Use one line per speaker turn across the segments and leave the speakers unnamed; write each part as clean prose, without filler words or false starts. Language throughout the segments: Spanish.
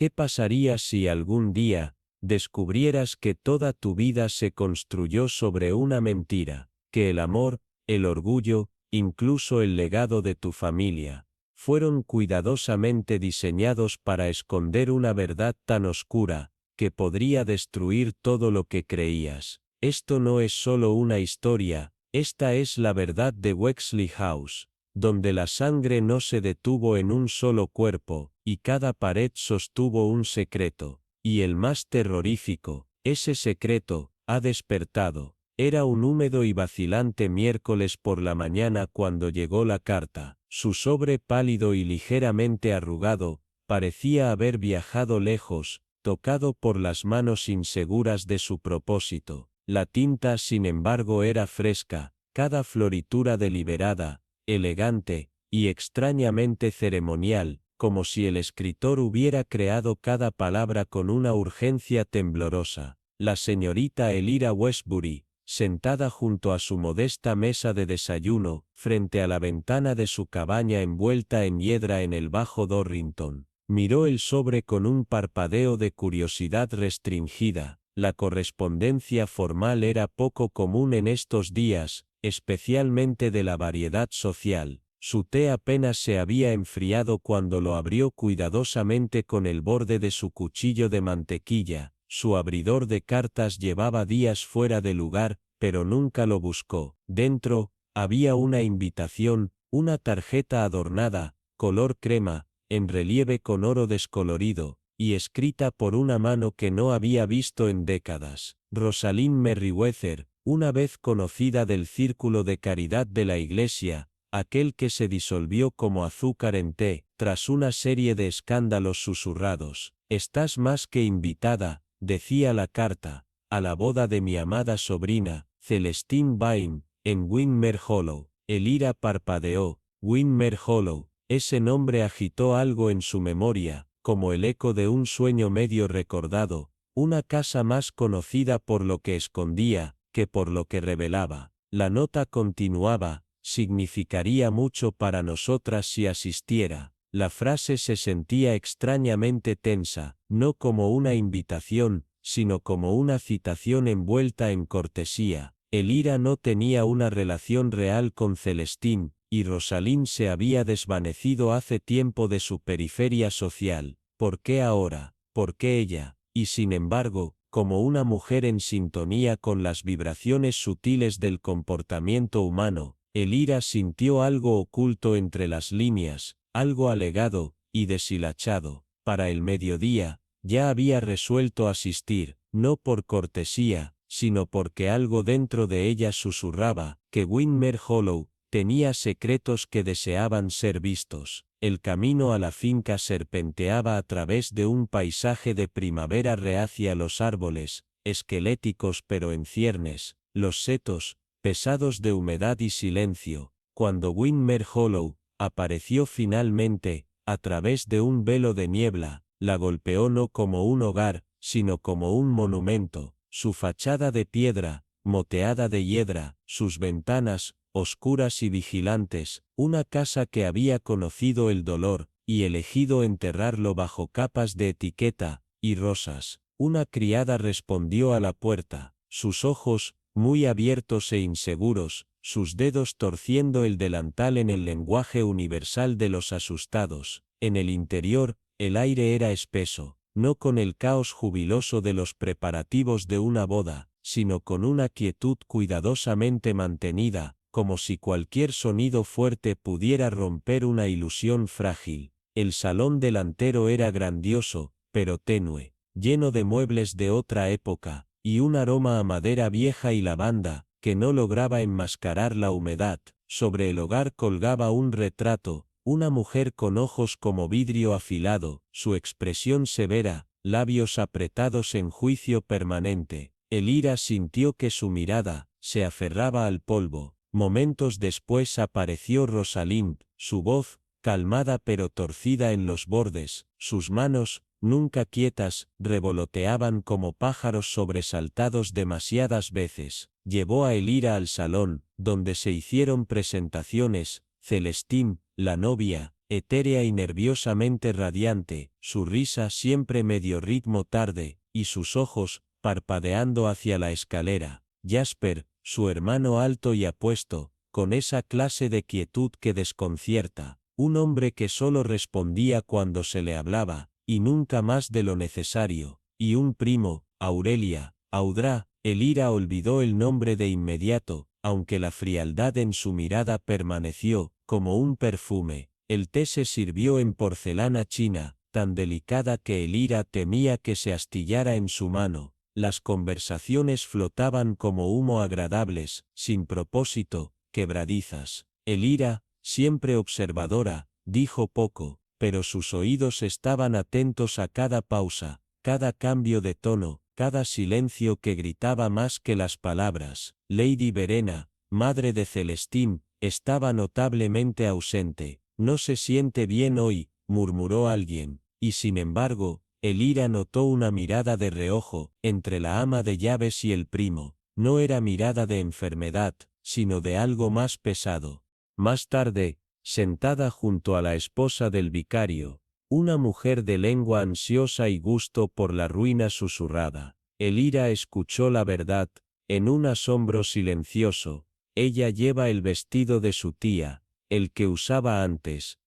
¿Qué pasaría si algún día descubrieras que toda tu vida se construyó sobre una mentira, que el amor, el orgullo, incluso el legado de tu familia, fueron cuidadosamente diseñados para esconder una verdad tan oscura, que podría destruir todo lo que creías? Esto no es solo una historia, esta es la verdad de Wexley House, donde la sangre no se detuvo en un solo cuerpo, y cada pared sostuvo un secreto, y el más terrorífico, ese secreto, ha despertado. Era un húmedo y vacilante miércoles por la mañana cuando llegó la carta. Su sobre pálido y ligeramente arrugado, parecía haber viajado lejos, tocado por las manos inseguras de su propósito. La tinta, sin embargo, era fresca, cada floritura deliberada, elegante, y extrañamente ceremonial, como si el escritor hubiera creado cada palabra con una urgencia temblorosa. La señorita Elira Westbury, sentada junto a su modesta mesa de desayuno, frente a la ventana de su cabaña envuelta en hiedra en el Bajo Dorrington, miró el sobre con un parpadeo de curiosidad restringida. La correspondencia formal era poco común en estos días, especialmente de la variedad social. Su té apenas se había enfriado cuando lo abrió cuidadosamente con el borde de su cuchillo de mantequilla. Su abridor de cartas llevaba días fuera de lugar, pero nunca lo buscó. Dentro, había una invitación, una tarjeta adornada, color crema, en relieve con oro descolorido, y escrita por una mano que no había visto en décadas. Rosalind Merriweather, una vez conocida del círculo de caridad de la iglesia, aquel que se disolvió como azúcar en té, tras una serie de escándalos susurrados. Estás más que invitada, decía la carta, a la boda de mi amada sobrina, Celestine Vine, en Windmere Hollow. Elira parpadeó. Windmere Hollow, ese nombre agitó algo en su memoria, como el eco de un sueño medio recordado, una casa más conocida por lo que escondía, que por lo que revelaba. La nota continuaba: significaría mucho para nosotras si asistiera. La frase se sentía extrañamente tensa, no como una invitación, sino como una citación envuelta en cortesía. Elira no tenía una relación real con Celestine, y Rosalind se había desvanecido hace tiempo de su periferia social. ¿Por qué ahora? ¿Por qué ella? Y sin embargo, como una mujer en sintonía con las vibraciones sutiles del comportamiento humano, Elira sintió algo oculto entre las líneas, algo alegado y deshilachado. Para el mediodía, ya había resuelto asistir, no por cortesía, sino porque algo dentro de ella susurraba que Windmere Hollow tenía secretos que deseaban ser vistos. El camino a la finca serpenteaba a través de un paisaje de primavera reacia. Los árboles, esqueléticos pero en ciernes, los setos, pesados de humedad y silencio. Cuando Windmere Hollow apareció finalmente, a través de un velo de niebla, la golpeó no como un hogar, sino como un monumento. Su fachada de piedra, moteada de hiedra, sus ventanas, oscuras y vigilantes, una casa que había conocido el dolor, y elegido enterrarlo bajo capas de etiqueta y rosas. Una criada respondió a la puerta, sus ojos, muy abiertos e inseguros, sus dedos torciendo el delantal en el lenguaje universal de los asustados. En el interior, el aire era espeso, no con el caos jubiloso de los preparativos de una boda, sino con una quietud cuidadosamente mantenida, como si cualquier sonido fuerte pudiera romper una ilusión frágil. El salón delantero era grandioso, pero tenue, lleno de muebles de otra época, y un aroma a madera vieja y lavanda, que no lograba enmascarar la humedad. Sobre el hogar colgaba un retrato, una mujer con ojos como vidrio afilado, su expresión severa, labios apretados en juicio permanente. Elira sintió que su mirada se aferraba al polvo. Momentos después apareció Rosalind, su voz, calmada pero torcida en los bordes, sus manos, nunca quietas, revoloteaban como pájaros sobresaltados demasiadas veces. Llevó a Elira al salón, donde se hicieron presentaciones. Celestine, la novia, etérea y nerviosamente radiante, su risa siempre medio ritmo tarde, y sus ojos, parpadeando hacia la escalera. Jasper, su hermano alto y apuesto, con esa clase de quietud que desconcierta, un hombre que solo respondía cuando se le hablaba, y nunca más de lo necesario, y un primo, Aurelia, Audra. Elira olvidó el nombre de inmediato, aunque la frialdad en su mirada permaneció, como un perfume. El té se sirvió en porcelana china, tan delicada que Elira temía que se astillara en su mano. Las conversaciones flotaban como humo agradables, sin propósito, quebradizas. Elira, siempre observadora, dijo poco, pero sus oídos estaban atentos a cada pausa, cada cambio de tono, cada silencio que gritaba más que las palabras. Lady Verena, madre de Celestine, estaba notablemente ausente. No se siente bien hoy, murmuró alguien, y sin embargo, Elira notó una mirada de reojo, entre la ama de llaves y el primo. No era mirada de enfermedad, sino de algo más pesado. Más tarde, sentada junto a la esposa del vicario, una mujer de lengua ansiosa y gusto por la ruina susurrada, Elira escuchó la verdad, en un asombro silencioso. Ella lleva el vestido de su tía, el que usaba antes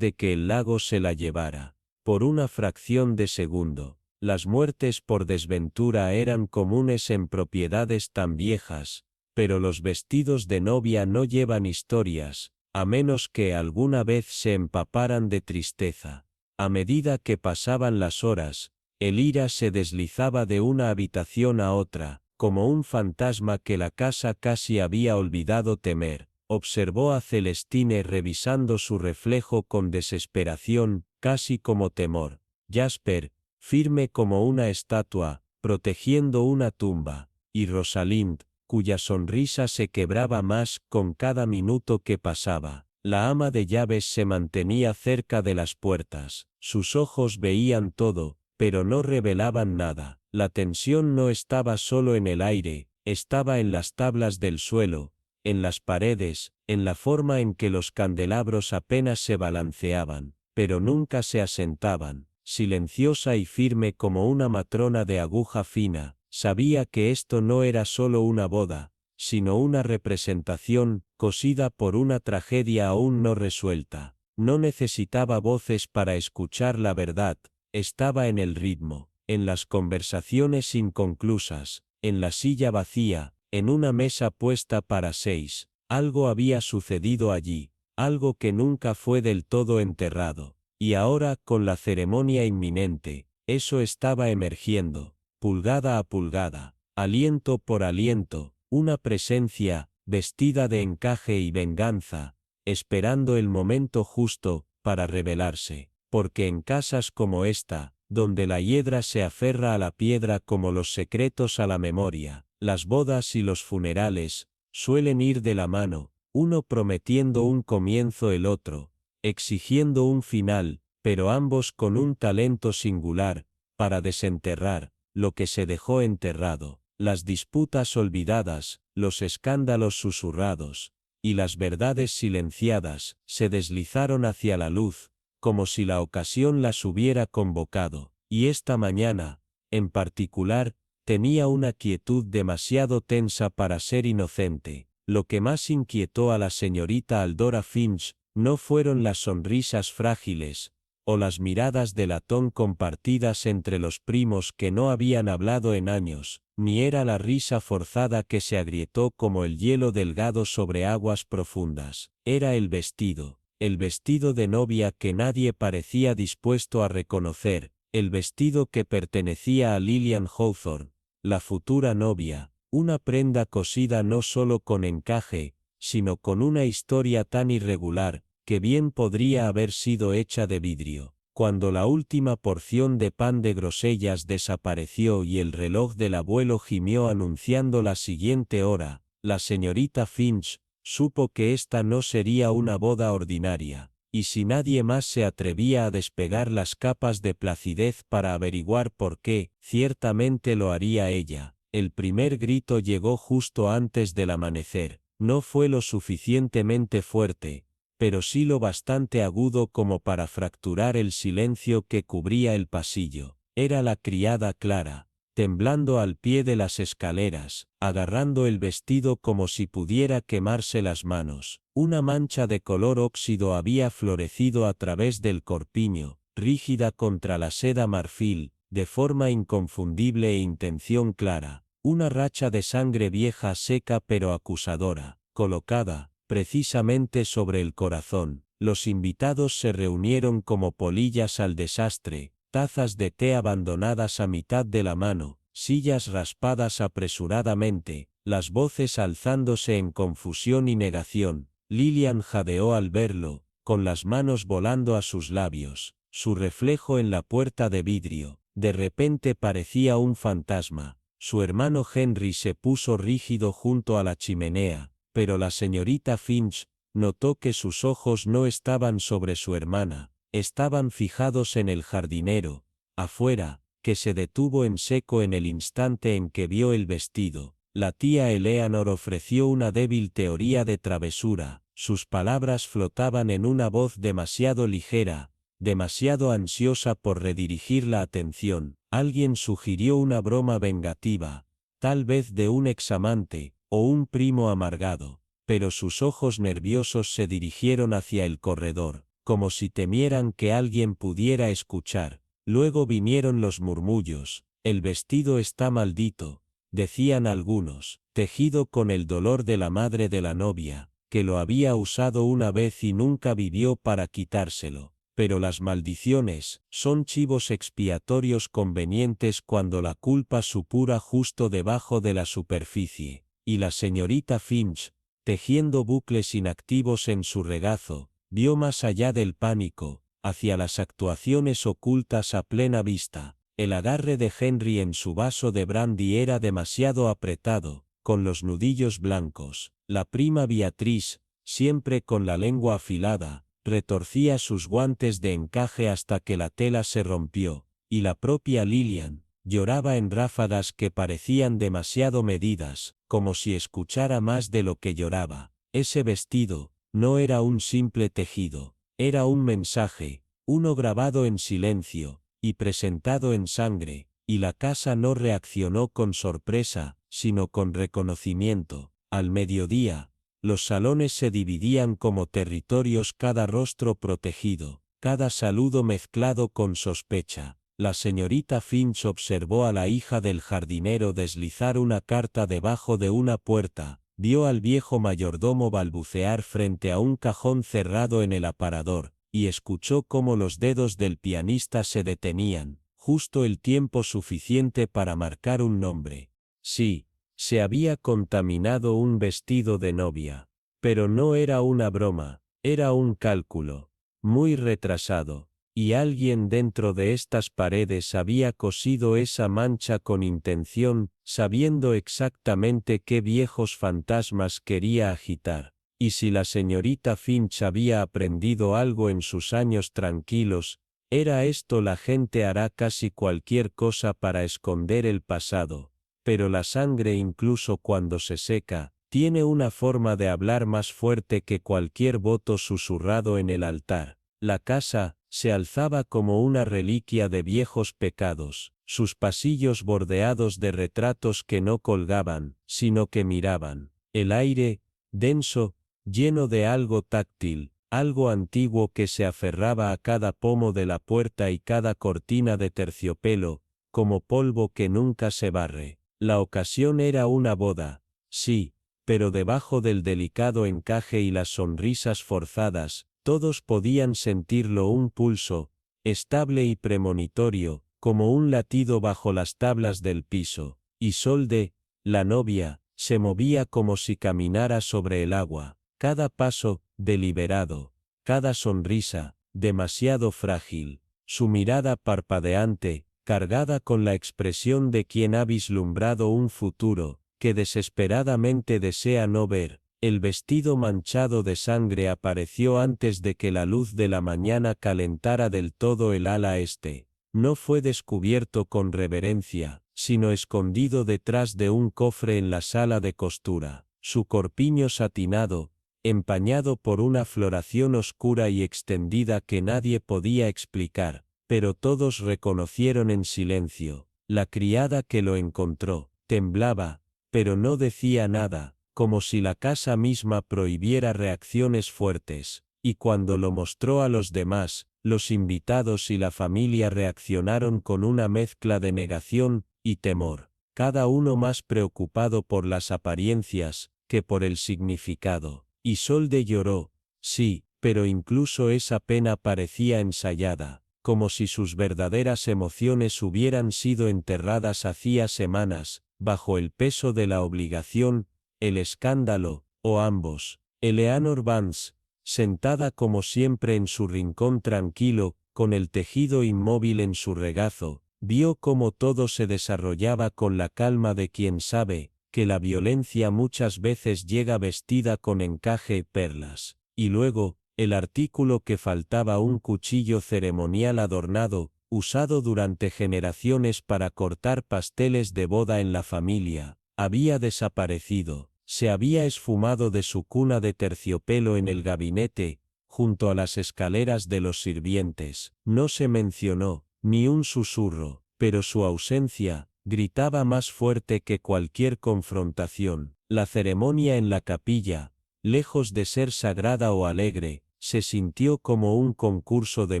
de que el lago se la llevara. Por una fracción de segundo, las muertes por desventura eran comunes en propiedades tan viejas, pero los vestidos de novia no llevan historias, a menos que alguna vez se empaparan de tristeza. A medida que pasaban las horas, Elira se deslizaba de una habitación a otra, como un fantasma que la casa casi había olvidado temer. Observó a Celestine revisando su reflejo con desesperación, casi como temor. Jasper, firme como una estatua, protegiendo una tumba, y Rosalind, cuya sonrisa se quebraba más con cada minuto que pasaba. La ama de llaves se mantenía cerca de las puertas. Sus ojos veían todo, pero no revelaban nada. La tensión no estaba solo en el aire, estaba en las tablas del suelo, en las paredes, en la forma en que los candelabros apenas se balanceaban, pero nunca se asentaban. Silenciosa y firme como una matrona de aguja fina, sabía que esto no era solo una boda, sino una representación, cosida por una tragedia aún no resuelta. No necesitaba voces para escuchar la verdad, estaba en el ritmo, en las conversaciones inconclusas, en la silla vacía, en una mesa puesta para 6. Algo había sucedido allí, algo que nunca fue del todo enterrado, y ahora, con la ceremonia inminente, eso estaba emergiendo, pulgada a pulgada, aliento por aliento, una presencia, vestida de encaje y venganza, esperando el momento justo, para revelarse, porque en casas como esta, donde la hiedra se aferra a la piedra como los secretos a la memoria, las bodas y los funerales, suelen ir de la mano, uno prometiendo un comienzo el otro, exigiendo un final, pero ambos con un talento singular, para desenterrar lo que se dejó enterrado, las disputas olvidadas, los escándalos susurrados, y las verdades silenciadas, se deslizaron hacia la luz, como si la ocasión las hubiera convocado, y esta mañana, en particular, tenía una quietud demasiado tensa para ser inocente. Lo que más inquietó a la señorita Aldora Finch no fueron las sonrisas frágiles, o las miradas de latón compartidas entre los primos que no habían hablado en años, ni era la risa forzada que se agrietó como el hielo delgado sobre aguas profundas. Era el vestido de novia que nadie parecía dispuesto a reconocer, el vestido que pertenecía a Lillian Hawthorne, la futura novia, una prenda cosida no solo con encaje, sino con una historia tan irregular, que bien podría haber sido hecha de vidrio. Cuando la última porción de pan de grosellas desapareció y el reloj del abuelo gimió anunciando la siguiente hora, la señorita Finch supo que esta no sería una boda ordinaria, y si nadie más se atrevía a despegar las capas de placidez para averiguar por qué, ciertamente lo haría ella. El primer grito llegó justo antes del amanecer. No fue lo suficientemente fuerte, pero sí lo bastante agudo como para fracturar el silencio que cubría el pasillo. Era la criada Clara, temblando al pie de las escaleras, agarrando el vestido como si pudiera quemarse las manos. Una mancha de color óxido había florecido a través del corpiño, rígida contra la seda marfil, de forma inconfundible e intención clara. Una racha de sangre vieja seca pero acusadora, colocada, precisamente sobre el corazón. Los invitados se reunieron como polillas al desastre, tazas de té abandonadas a mitad de la mano, sillas raspadas apresuradamente, las voces alzándose en confusión y negación. Lilian jadeó al verlo, con las manos volando a sus labios. Su reflejo en la puerta de vidrio, de repente parecía un fantasma. Su hermano Henry se puso rígido junto a la chimenea, pero la señorita Finch notó que sus ojos no estaban sobre su hermana, estaban fijados en el jardinero, afuera, que se detuvo en seco en el instante en que vio el vestido. La tía Eleanor ofreció una débil teoría de travesura, sus palabras flotaban en una voz demasiado ligera, demasiado ansiosa por redirigir la atención. Alguien sugirió una broma vengativa, tal vez de un examante, o un primo amargado, pero sus ojos nerviosos se dirigieron hacia el corredor, como si temieran que alguien pudiera escuchar. Luego vinieron los murmullos. El vestido está maldito, decían algunos, tejido con el dolor de la madre de la novia, que lo había usado una vez y nunca vivió para quitárselo. Pero las maldiciones son chivos expiatorios convenientes cuando la culpa supura justo debajo de la superficie, y la señorita Finch, tejiendo bucles inactivos en su regazo, vio más allá del pánico, hacia las actuaciones ocultas a plena vista. El agarre de Henry en su vaso de brandy era demasiado apretado, con los nudillos blancos. La prima Beatriz, siempre con la lengua afilada, retorcía sus guantes de encaje hasta que la tela se rompió, y la propia Lilian lloraba en ráfagas que parecían demasiado medidas, como si escuchara más de lo que lloraba. Ese vestido no era un simple tejido, era un mensaje, uno grabado en silencio, y presentado en sangre, y la casa no reaccionó con sorpresa, sino con reconocimiento. Al mediodía, los salones se dividían como territorios, cada rostro protegido, cada saludo mezclado con sospecha. La señorita Finch observó a la hija del jardinero deslizar una carta debajo de una puerta, vio al viejo mayordomo balbucear frente a un cajón cerrado en el aparador, y escuchó cómo los dedos del pianista se detenían, justo el tiempo suficiente para marcar un nombre. Sí, se había contaminado un vestido de novia. Pero no era una broma, era un cálculo, muy retrasado, y alguien dentro de estas paredes había cosido esa mancha con intención, sabiendo exactamente qué viejos fantasmas quería agitar. Y si la señorita Finch había aprendido algo en sus años tranquilos, era esto: la gente hará casi cualquier cosa para esconder el pasado. Pero la sangre, incluso cuando se seca, tiene una forma de hablar más fuerte que cualquier voto susurrado en el altar. La casa se alzaba como una reliquia de viejos pecados, sus pasillos bordeados de retratos que no colgaban, sino que miraban. El aire, denso, lleno de algo táctil, algo antiguo que se aferraba a cada pomo de la puerta y cada cortina de terciopelo, como polvo que nunca se barre. La ocasión era una boda, sí, pero debajo del delicado encaje y las sonrisas forzadas, todos podían sentirlo: un pulso, estable y premonitorio, como un latido bajo las tablas del piso. Y Solde, la novia, se movía como si caminara sobre el agua, cada paso, deliberado, cada sonrisa, demasiado frágil, su mirada parpadeante, cargada con la expresión de quien ha vislumbrado un futuro que desesperadamente desea no ver. El vestido manchado de sangre apareció antes de que la luz de la mañana calentara del todo el ala este. No fue descubierto con reverencia, sino escondido detrás de un cofre en la sala de costura. Su corpiño satinado, empañado por una floración oscura y extendida que nadie podía explicar, pero todos reconocieron en silencio. La criada que lo encontró, temblaba, pero no decía nada, como si la casa misma prohibiera reacciones fuertes, y cuando lo mostró a los demás, los invitados y la familia reaccionaron con una mezcla de negación y temor, cada uno más preocupado por las apariencias que por el significado. Isolde lloró, sí, pero incluso esa pena parecía ensayada, como si sus verdaderas emociones hubieran sido enterradas hacía semanas, bajo el peso de la obligación, el escándalo, o ambos. Eleanor Vance, sentada como siempre en su rincón tranquilo, con el tejido inmóvil en su regazo, vio cómo todo se desarrollaba con la calma de quien sabe que la violencia muchas veces llega vestida con encaje y perlas. Y luego, el artículo que faltaba, un cuchillo ceremonial adornado, usado durante generaciones para cortar pasteles de boda en la familia, había desaparecido. Se había esfumado de su cuna de terciopelo en el gabinete, junto a las escaleras de los sirvientes. No se mencionó, ni un susurro, pero su ausencia gritaba más fuerte que cualquier confrontación. La ceremonia en la capilla, lejos de ser sagrada o alegre, se sintió como un concurso de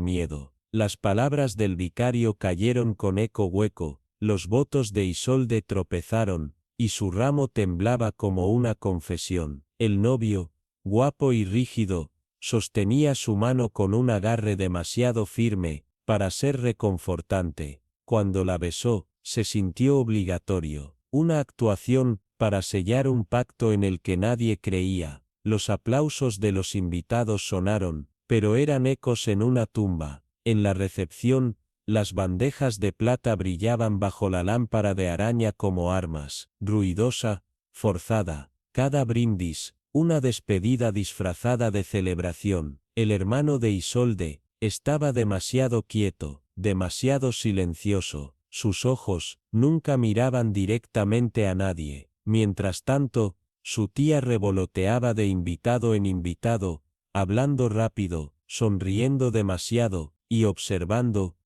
miedo. Las palabras del vicario cayeron con eco hueco, los votos de Isolde tropezaron, y su ramo temblaba como una confesión. El novio, guapo y rígido, sostenía su mano con un agarre demasiado firme para ser reconfortante. Cuando la besó, se sintió obligatorio, una actuación para sellar un pacto en el que nadie creía. Los aplausos de los invitados sonaron, pero eran ecos en una tumba. En la recepción, las bandejas de plata brillaban bajo la lámpara de araña como armas, ruidosa, forzada, cada brindis, una despedida disfrazada de celebración. El hermano de Isolde estaba demasiado quieto, demasiado silencioso. Sus ojos nunca miraban directamente a nadie. Mientras tanto, su tía revoloteaba de invitado en invitado, hablando rápido, sonriendo demasiado, y observando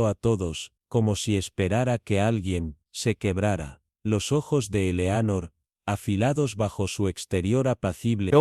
a todos, como si esperara que alguien se quebrara. Los ojos de Eleanor, afilados bajo su exterior apacible,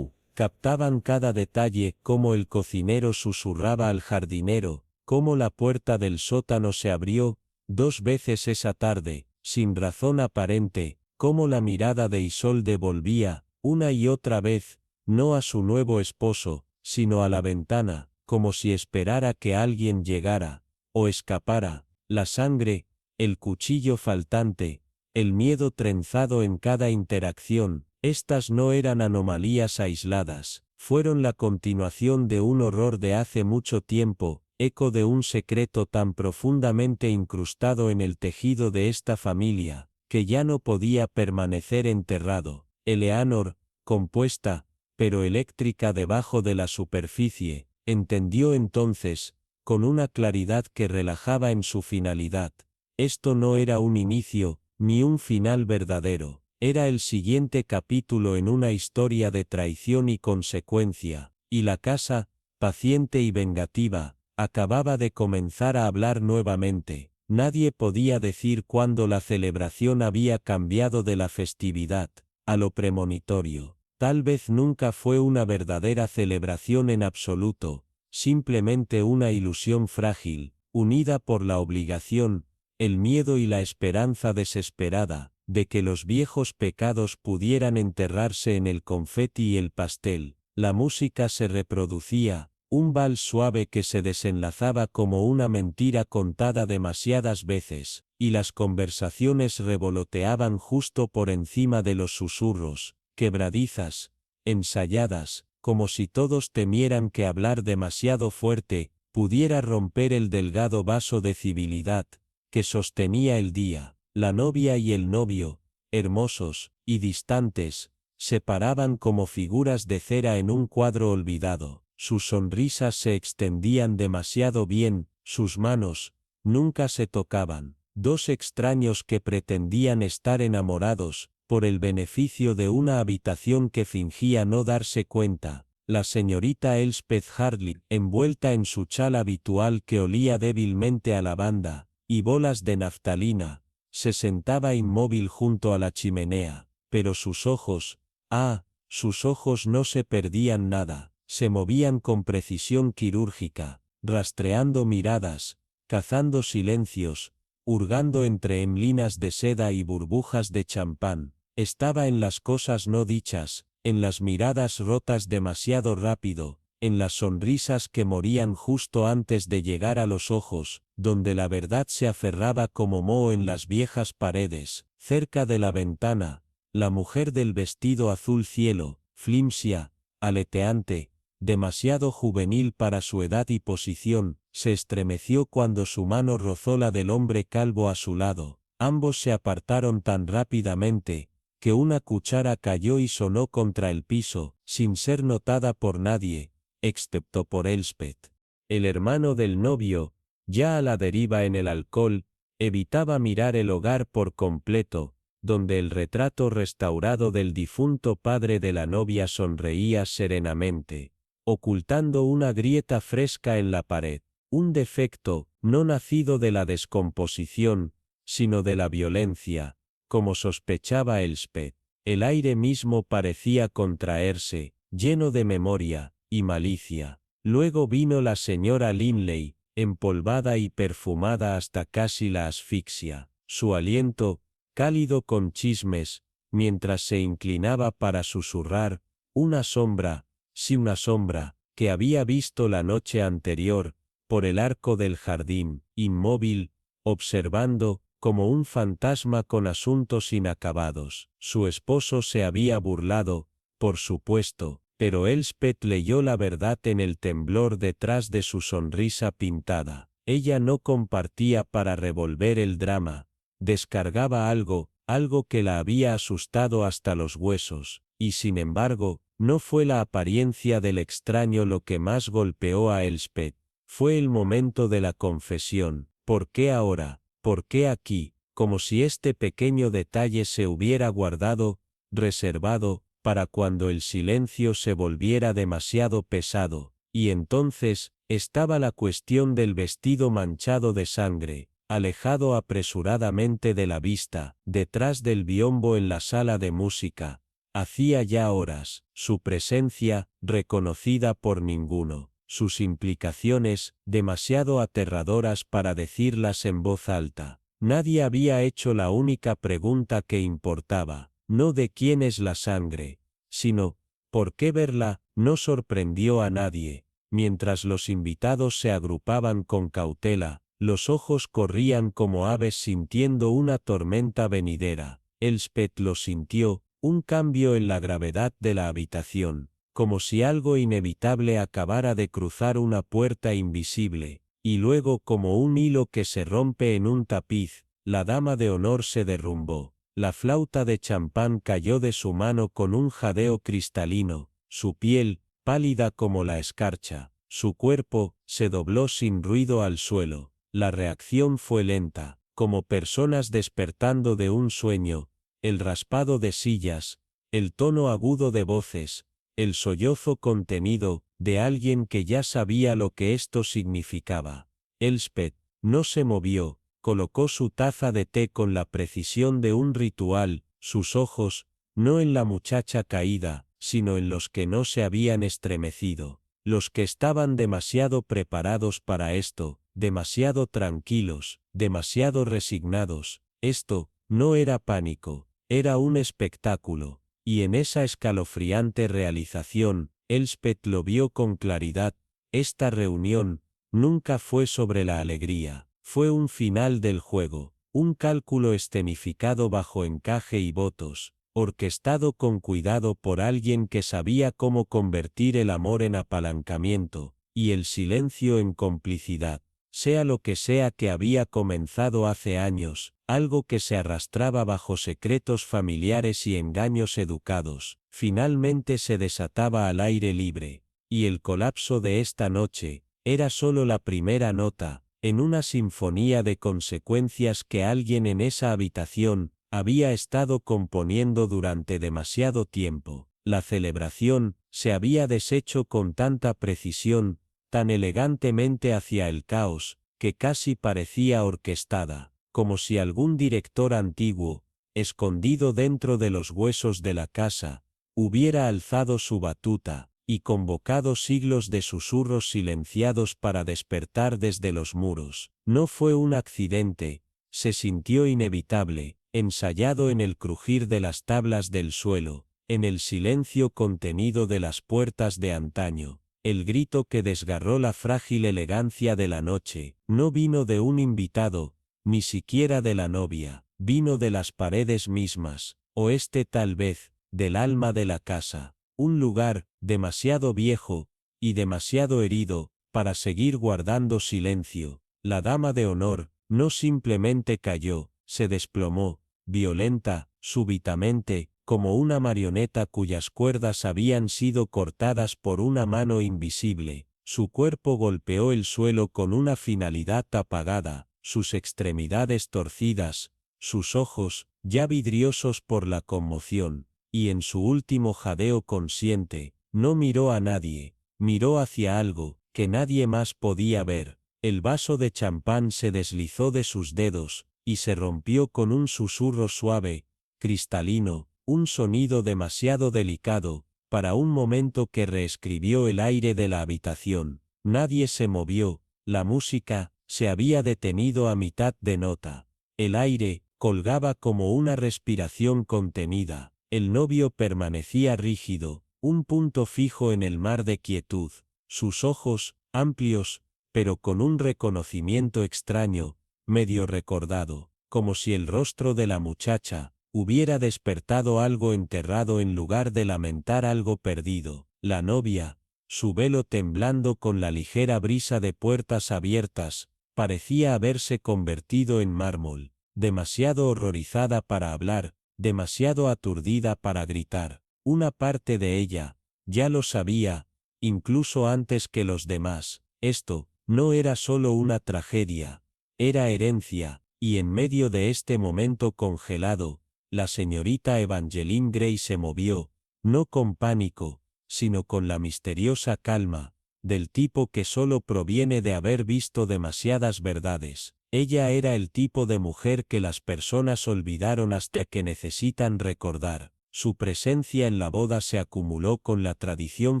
captaban cada detalle, cómo el cocinero susurraba al jardinero, cómo la puerta del sótano se abrió 2 veces esa tarde, sin razón aparente, cómo la mirada de Isolde volvía, una y otra vez, no a su nuevo esposo, sino a la ventana, como si esperara que alguien llegara, o escapara. La sangre, el cuchillo faltante, el miedo trenzado en cada interacción, estas no eran anomalías aisladas, fueron la continuación de un horror de hace mucho tiempo, eco de un secreto tan profundamente incrustado en el tejido de esta familia, que ya no podía permanecer enterrado. Eleanor, compuesta, pero eléctrica debajo de la superficie, entendió entonces, con una claridad que relajaba en su finalidad. Esto no era un inicio, ni un final verdadero, era el siguiente capítulo en una historia de traición y consecuencia, y la casa, paciente y vengativa, acababa de comenzar a hablar nuevamente. Nadie podía decir cuándo la celebración había cambiado de la festividad a lo premonitorio. Tal vez nunca fue una verdadera celebración en absoluto, simplemente una ilusión frágil, unida por la obligación, el miedo y la esperanza desesperada, de que los viejos pecados pudieran enterrarse en el confeti y el pastel. La música se reproducía, un vals suave que se desenlazaba como una mentira contada demasiadas veces, y las conversaciones revoloteaban justo por encima de los susurros, quebradizas, ensayadas, como si todos temieran que hablar demasiado fuerte pudiera romper el delgado vaso de civilidad que sostenía el día. La novia y el novio, hermosos y distantes, se paraban como figuras de cera en un cuadro olvidado. Sus sonrisas se extendían demasiado bien, sus manos nunca se tocaban. Dos extraños que pretendían estar enamorados, por el beneficio de una habitación que fingía no darse cuenta. La señorita Elspeth Hartley, envuelta en su chal habitual que olía débilmente a lavanda y bolas de naftalina, se sentaba inmóvil junto a la chimenea, pero sus ojos no se perdían nada, se movían con precisión quirúrgica, rastreando miradas, cazando silencios, hurgando entre hemlinas de seda y burbujas de champán. Estaba en las cosas no dichas, en las miradas rotas demasiado rápido, en las sonrisas que morían justo antes de llegar a los ojos, donde la verdad se aferraba como moho en las viejas paredes. Cerca de la ventana, la mujer del vestido azul cielo, flimsia, aleteante, demasiado juvenil para su edad y posición, se estremeció cuando su mano rozó la del hombre calvo a su lado. Ambos se apartaron tan rápidamente, que una cuchara cayó y sonó contra el piso, sin ser notada por nadie, excepto por Elspeth. El hermano del novio, ya a la deriva en el alcohol, evitaba mirar el hogar por completo, donde el retrato restaurado del difunto padre de la novia sonreía serenamente, ocultando una grieta fresca en la pared, un defecto, no nacido de la descomposición, sino de la violencia, como sospechaba Elspeth. El aire mismo parecía contraerse, lleno de memoria y malicia. Luego vino la señora Linley, empolvada y perfumada hasta casi la asfixia. Su aliento, cálido con chismes, mientras se inclinaba para susurrar, una sombra, sí una sombra, que había visto la noche anterior, por el arco del jardín, inmóvil, observando, como un fantasma con asuntos inacabados. Su esposo se había burlado, por supuesto, pero Elspeth leyó la verdad en el temblor detrás de su sonrisa pintada. Ella no compartía para revolver el drama, descargaba algo que la había asustado hasta los huesos, y sin embargo, no fue la apariencia del extraño lo que más golpeó a Elspeth, fue el momento de la confesión. ¿Por qué ahora? ¿Por qué aquí? Como si este pequeño detalle se hubiera guardado, reservado, para cuando el silencio se volviera demasiado pesado, y entonces, estaba la cuestión del vestido manchado de sangre, alejado apresuradamente de la vista, detrás del biombo en la sala de música. Hacía ya horas, su presencia, reconocida por ninguno, sus implicaciones, demasiado aterradoras para decirlas en voz alta. Nadie había hecho la única pregunta que importaba, no de quién es la sangre, sino, ¿por qué verla? No sorprendió a nadie. Mientras los invitados se agrupaban con cautela, los ojos corrían como aves sintiendo una tormenta venidera. Elspeth lo sintió, un cambio en la gravedad de la habitación, como si algo inevitable acabara de cruzar una puerta invisible, y luego como un hilo que se rompe en un tapiz, la dama de honor se derrumbó. La flauta de champán cayó de su mano con un jadeo cristalino, su piel, pálida como la escarcha, su cuerpo, se dobló sin ruido al suelo. La reacción fue lenta, como personas despertando de un sueño, el raspado de sillas, el tono agudo de voces, el sollozo contenido, de alguien que ya sabía lo que esto significaba. Elspeth no se movió, colocó su taza de té con la precisión de un ritual, sus ojos, no en la muchacha caída, sino en los que no se habían estremecido, los que estaban demasiado preparados para esto, demasiado tranquilos, demasiado resignados. Esto no era pánico, era un espectáculo, y en esa escalofriante realización, Elspeth lo vio con claridad. Esta reunión nunca fue sobre la alegría, fue un final del juego, un cálculo escenificado bajo encaje y votos, orquestado con cuidado por alguien que sabía cómo convertir el amor en apalancamiento, y el silencio en complicidad. Sea lo que sea que había comenzado hace años, algo que se arrastraba bajo secretos familiares y engaños educados, finalmente se desataba al aire libre, y el colapso de esta noche era solo la primera nota, en una sinfonía de consecuencias que alguien en esa habitación había estado componiendo durante demasiado tiempo. La celebración se había deshecho con tanta precisión, tan elegantemente hacia el caos, que casi parecía orquestada, como si algún director antiguo, escondido dentro de los huesos de la casa, hubiera alzado su batuta, y convocado siglos de susurros silenciados para despertar desde los muros. No fue un accidente, se sintió inevitable, ensayado en el crujir de las tablas del suelo, en el silencio contenido de las puertas de antaño. El grito que desgarró la frágil elegancia de la noche, no vino de un invitado, ni siquiera de la novia, vino de las paredes mismas, o tal vez, del alma de la casa. Un lugar, demasiado viejo, y demasiado herido, para seguir guardando silencio. La dama de honor, no simplemente cayó, se desplomó, violenta, súbitamente, como una marioneta cuyas cuerdas habían sido cortadas por una mano invisible. Su cuerpo golpeó el suelo con una finalidad apagada, sus extremidades torcidas, sus ojos, ya vidriosos por la conmoción, y en su último jadeo consciente, no miró a nadie, miró hacia algo, que nadie más podía ver. El vaso de champán se deslizó de sus dedos, y se rompió con un susurro suave, cristalino, un sonido demasiado delicado, para un momento que reescribió el aire de la habitación. Nadie se movió, la música, se había detenido a mitad de nota. El aire, colgaba como una respiración contenida. El novio permanecía rígido, un punto fijo en el mar de quietud. Sus ojos, amplios, pero con un reconocimiento extraño, medio recordado, como si el rostro de la muchacha hubiera despertado algo enterrado en lugar de lamentar algo perdido. La novia, su velo temblando con la ligera brisa de puertas abiertas, parecía haberse convertido en mármol, demasiado horrorizada para hablar, demasiado aturdida para gritar. Una parte de ella, ya lo sabía, incluso antes que los demás, esto no era solo una tragedia, era herencia, y en medio de este momento congelado, la señorita Evangeline Gray se movió, no con pánico, sino con la misteriosa calma, del tipo que solo proviene de haber visto demasiadas verdades. Ella era el tipo de mujer que las personas olvidaron hasta que necesitan recordar. Su presencia en la boda se acumuló con la tradición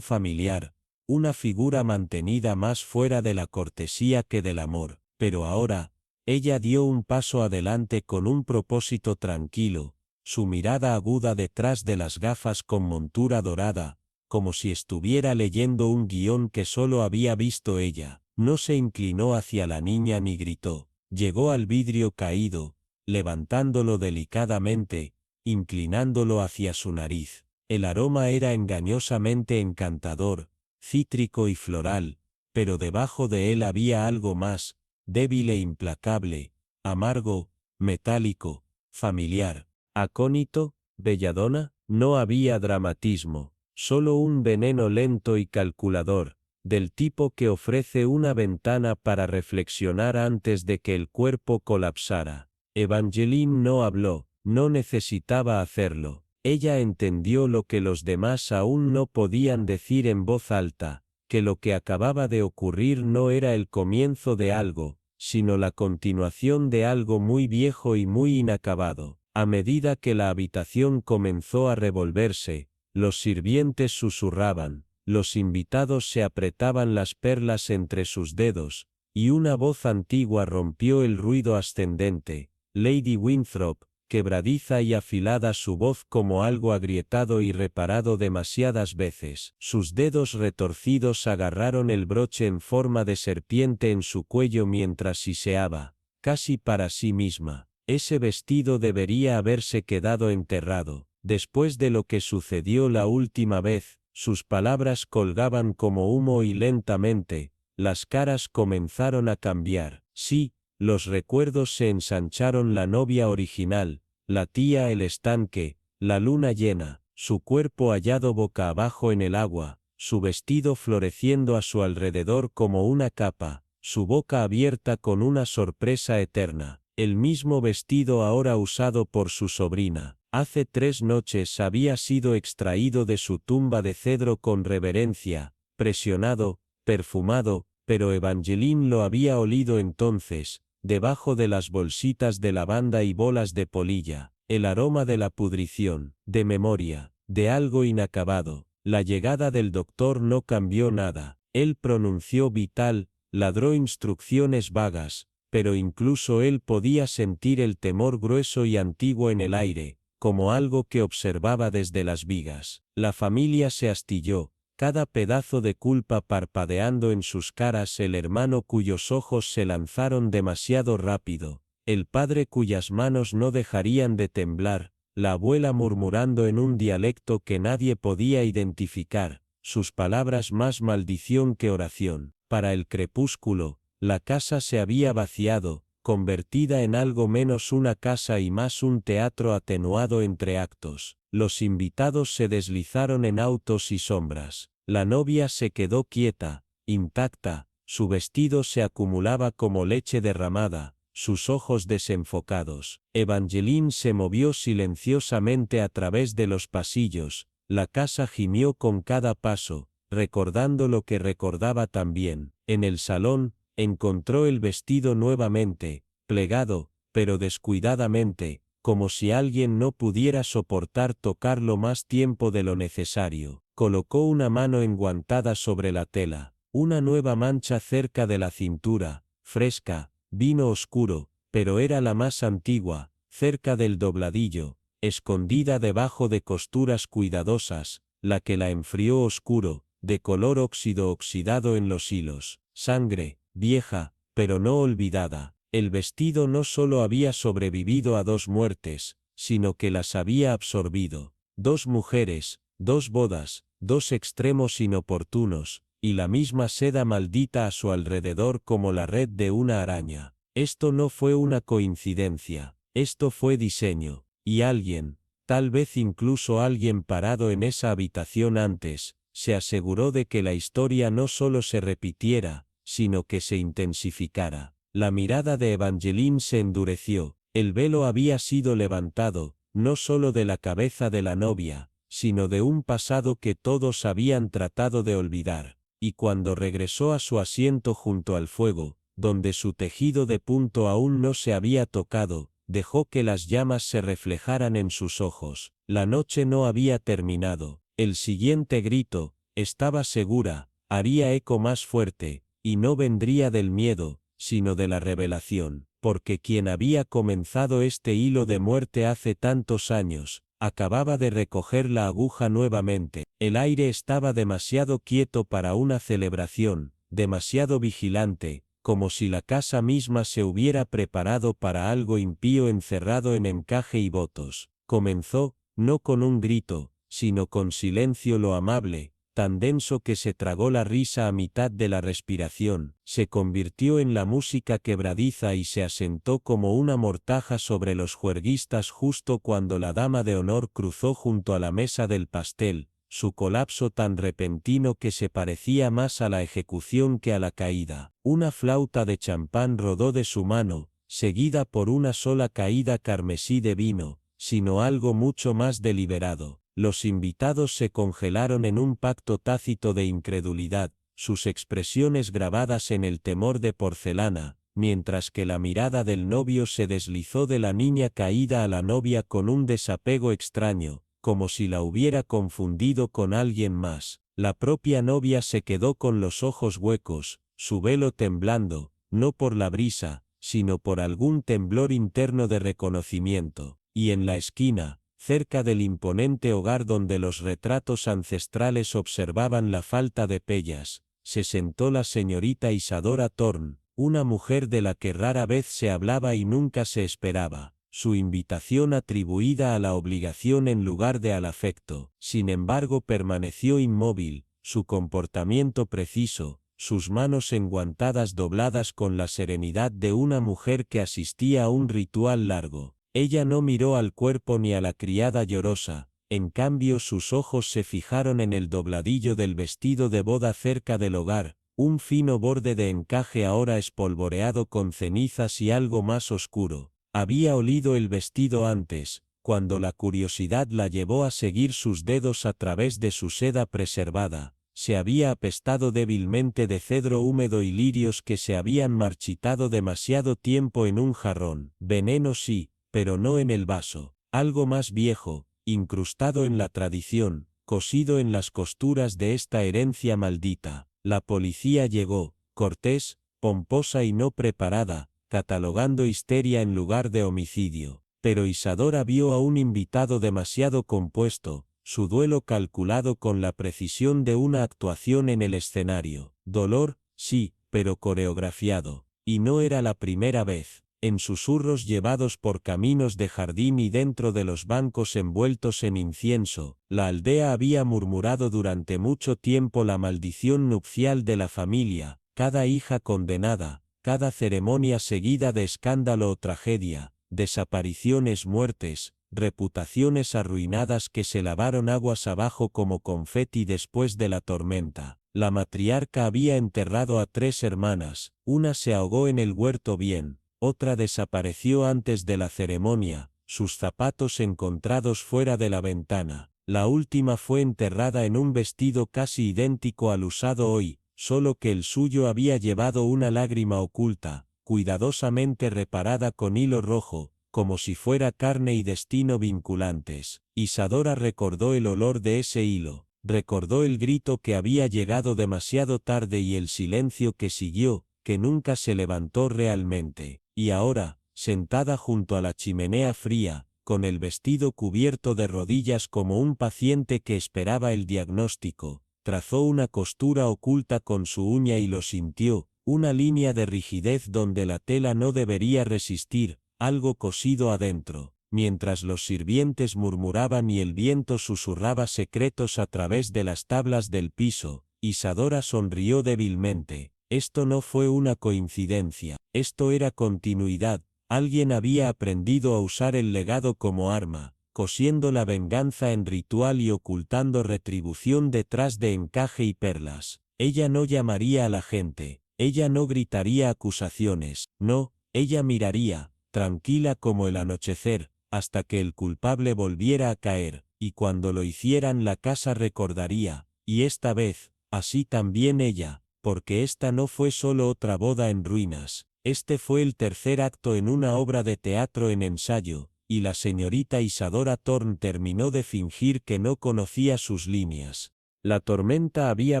familiar, una figura mantenida más fuera de la cortesía que del amor, pero ahora, ella dio un paso adelante con un propósito tranquilo, su mirada aguda detrás de las gafas con montura dorada, como si estuviera leyendo un guión que solo había visto ella. No se inclinó hacia la niña ni gritó. Llegó al vidrio caído, levantándolo delicadamente, inclinándolo hacia su nariz. El aroma era engañosamente encantador, cítrico y floral, pero debajo de él había algo más, débil e implacable, amargo, metálico, familiar. Acónito, belladona, no había dramatismo, solo un veneno lento y calculador, del tipo que ofrece una ventana para reflexionar antes de que el cuerpo colapsara. Evangeline no habló, no necesitaba hacerlo. Ella entendió lo que los demás aún no podían decir en voz alta, que lo que acababa de ocurrir no era el comienzo de algo, sino la continuación de algo muy viejo y muy inacabado. A medida que la habitación comenzó a revolverse, los sirvientes susurraban, los invitados se apretaban las perlas entre sus dedos, y una voz antigua rompió el ruido ascendente. Lady Winthrop, quebradiza y afilada su voz como algo agrietado y reparado demasiadas veces. Sus dedos retorcidos agarraron el broche en forma de serpiente en su cuello mientras siseaba, casi para sí misma. Ese vestido debería haberse quedado enterrado. Después de lo que sucedió la última vez, sus palabras colgaban como humo y lentamente, las caras comenzaron a cambiar. Sí, los recuerdos se ensancharon: la novia original, la tía, el estanque, la luna llena, su cuerpo hallado boca abajo en el agua, su vestido floreciendo a su alrededor como una capa, su boca abierta con una sorpresa eterna. El mismo vestido ahora usado por su sobrina. Hace 3 noches había sido extraído de su tumba de cedro con reverencia, presionado, perfumado, pero Evangeline lo había olido entonces, debajo de las bolsitas de lavanda y bolas de polilla, el aroma de la pudrición, de memoria, de algo inacabado. La llegada del doctor no cambió nada. Él pronunció vital, ladró instrucciones vagas, pero incluso él podía sentir el temor grueso y antiguo en el aire, como algo que observaba desde las vigas. La familia se astilló, cada pedazo de culpa parpadeando en sus caras, el hermano cuyos ojos se lanzaron demasiado rápido, el padre cuyas manos no dejarían de temblar, la abuela murmurando en un dialecto que nadie podía identificar, sus palabras más maldición que oración. Para el crepúsculo, la casa se había vaciado, convertida en algo menos una casa y más un teatro atenuado entre actos. Los invitados se deslizaron en autos y sombras. La novia se quedó quieta, intacta, su vestido se acumulaba como leche derramada, sus ojos desenfocados. Evangeline se movió silenciosamente a través de los pasillos, la casa gimió con cada paso, recordando lo que recordaba también. En el salón, encontró el vestido nuevamente, plegado, pero descuidadamente, como si alguien no pudiera soportar tocarlo más tiempo de lo necesario. Colocó una mano enguantada sobre la tela, una nueva mancha cerca de la cintura, fresca, vino oscuro, pero era la más antigua, cerca del dobladillo, escondida debajo de costuras cuidadosas, la que la enfrió oscuro, de color óxido oxidado en los hilos. Sangre, vieja, pero no olvidada. El vestido no solo había sobrevivido a 2 muertes, sino que las había absorbido. 2 mujeres, 2 bodas, 2 extremos inoportunos, y la misma seda maldita a su alrededor como la red de una araña. Esto no fue una coincidencia, esto fue diseño, y alguien, tal vez incluso alguien parado en esa habitación antes, se aseguró de que la historia no solo se repitiera, sino que se intensificara. La mirada de Evangeline se endureció, el velo había sido levantado, no solo de la cabeza de la novia, sino de un pasado que todos habían tratado de olvidar, y cuando regresó a su asiento junto al fuego, donde su tejido de punto aún no se había tocado, dejó que las llamas se reflejaran en sus ojos. La noche no había terminado. El siguiente grito, estaba segura, haría eco más fuerte, y no vendría del miedo, sino de la revelación, porque quien había comenzado este hilo de muerte hace tantos años, acababa de recoger la aguja nuevamente. El aire estaba demasiado quieto para una celebración, demasiado vigilante, como si la casa misma se hubiera preparado para algo impío encerrado en encaje y votos. Comenzó, no con un grito, sino con silencio lo amable, tan denso que se tragó la risa a mitad de la respiración, se convirtió en la música quebradiza y se asentó como una mortaja sobre los juerguistas justo cuando la dama de honor cruzó junto a la mesa del pastel, su colapso tan repentino que se parecía más a la ejecución que a la caída. Una flauta de champán rodó de su mano, seguida por una sola caída carmesí de vino, sino algo mucho más deliberado. Los invitados se congelaron en un pacto tácito de incredulidad, sus expresiones grabadas en el temor de porcelana, mientras que la mirada del novio se deslizó de la niña caída a la novia con un desapego extraño, como si la hubiera confundido con alguien más. La propia novia se quedó con los ojos huecos, su velo temblando, no por la brisa, sino por algún temblor interno de reconocimiento, y en la esquina, cerca del imponente hogar donde los retratos ancestrales observaban la falta de pellas, se sentó la señorita Isadora Thorne, una mujer de la que rara vez se hablaba y nunca se esperaba, su invitación atribuida a la obligación en lugar de al afecto. Sin embargo, permaneció inmóvil, su comportamiento preciso, sus manos enguantadas dobladas con la serenidad de una mujer que asistía a un ritual largo. Ella no miró al cuerpo ni a la criada llorosa, en cambio sus ojos se fijaron en el dobladillo del vestido de boda cerca del hogar, un fino borde de encaje ahora espolvoreado con cenizas y algo más oscuro. Había olido el vestido antes, cuando la curiosidad la llevó a seguir sus dedos a través de su seda preservada. Se había apestado débilmente de cedro húmedo y lirios que se habían marchitado demasiado tiempo en un jarrón. Veneno sí, pero no en el vaso. Algo más viejo, incrustado en la tradición, cosido en las costuras de esta herencia maldita. La policía llegó, cortés, pomposa y no preparada, catalogando histeria en lugar de homicidio. Pero Isadora vio a un invitado demasiado compuesto, su duelo calculado con la precisión de una actuación en el escenario. Dolor, sí, pero coreografiado. Y no era la primera vez. En susurros llevados por caminos de jardín y dentro de los bancos envueltos en incienso, la aldea había murmurado durante mucho tiempo la maldición nupcial de la familia, cada hija condenada, cada ceremonia seguida de escándalo o tragedia, desapariciones, muertes, reputaciones arruinadas que se lavaron aguas abajo como confeti después de la tormenta. La matriarca había enterrado a 3 hermanas, una se ahogó en el huerto bien, otra desapareció antes de la ceremonia, sus zapatos encontrados fuera de la ventana. La última fue enterrada en un vestido casi idéntico al usado hoy, solo que el suyo había llevado una lágrima oculta, cuidadosamente reparada con hilo rojo, como si fuera carne y destino vinculantes. Isadora recordó el olor de ese hilo, recordó el grito que había llegado demasiado tarde y el silencio que siguió, que nunca se levantó realmente. Y ahora, sentada junto a la chimenea fría, con el vestido cubierto de rodillas como un paciente que esperaba el diagnóstico, trazó una costura oculta con su uña y lo sintió, una línea de rigidez donde la tela no debería resistir, algo cosido adentro, mientras los sirvientes murmuraban y el viento susurraba secretos a través de las tablas del piso. Isadora sonrió débilmente. Esto no fue una coincidencia, esto era continuidad. Alguien había aprendido a usar el legado como arma, cosiendo la venganza en ritual y ocultando retribución detrás de encaje y perlas. Ella no llamaría a la gente, ella no gritaría acusaciones, no, ella miraría, tranquila como el anochecer, hasta que el culpable volviera a caer, y cuando lo hicieran la casa recordaría, y esta vez, así también ella, porque esta no fue solo otra boda en ruinas, este fue el tercer acto en una obra de teatro en ensayo, y la señorita Isadora Thorne terminó de fingir que no conocía sus líneas. La tormenta había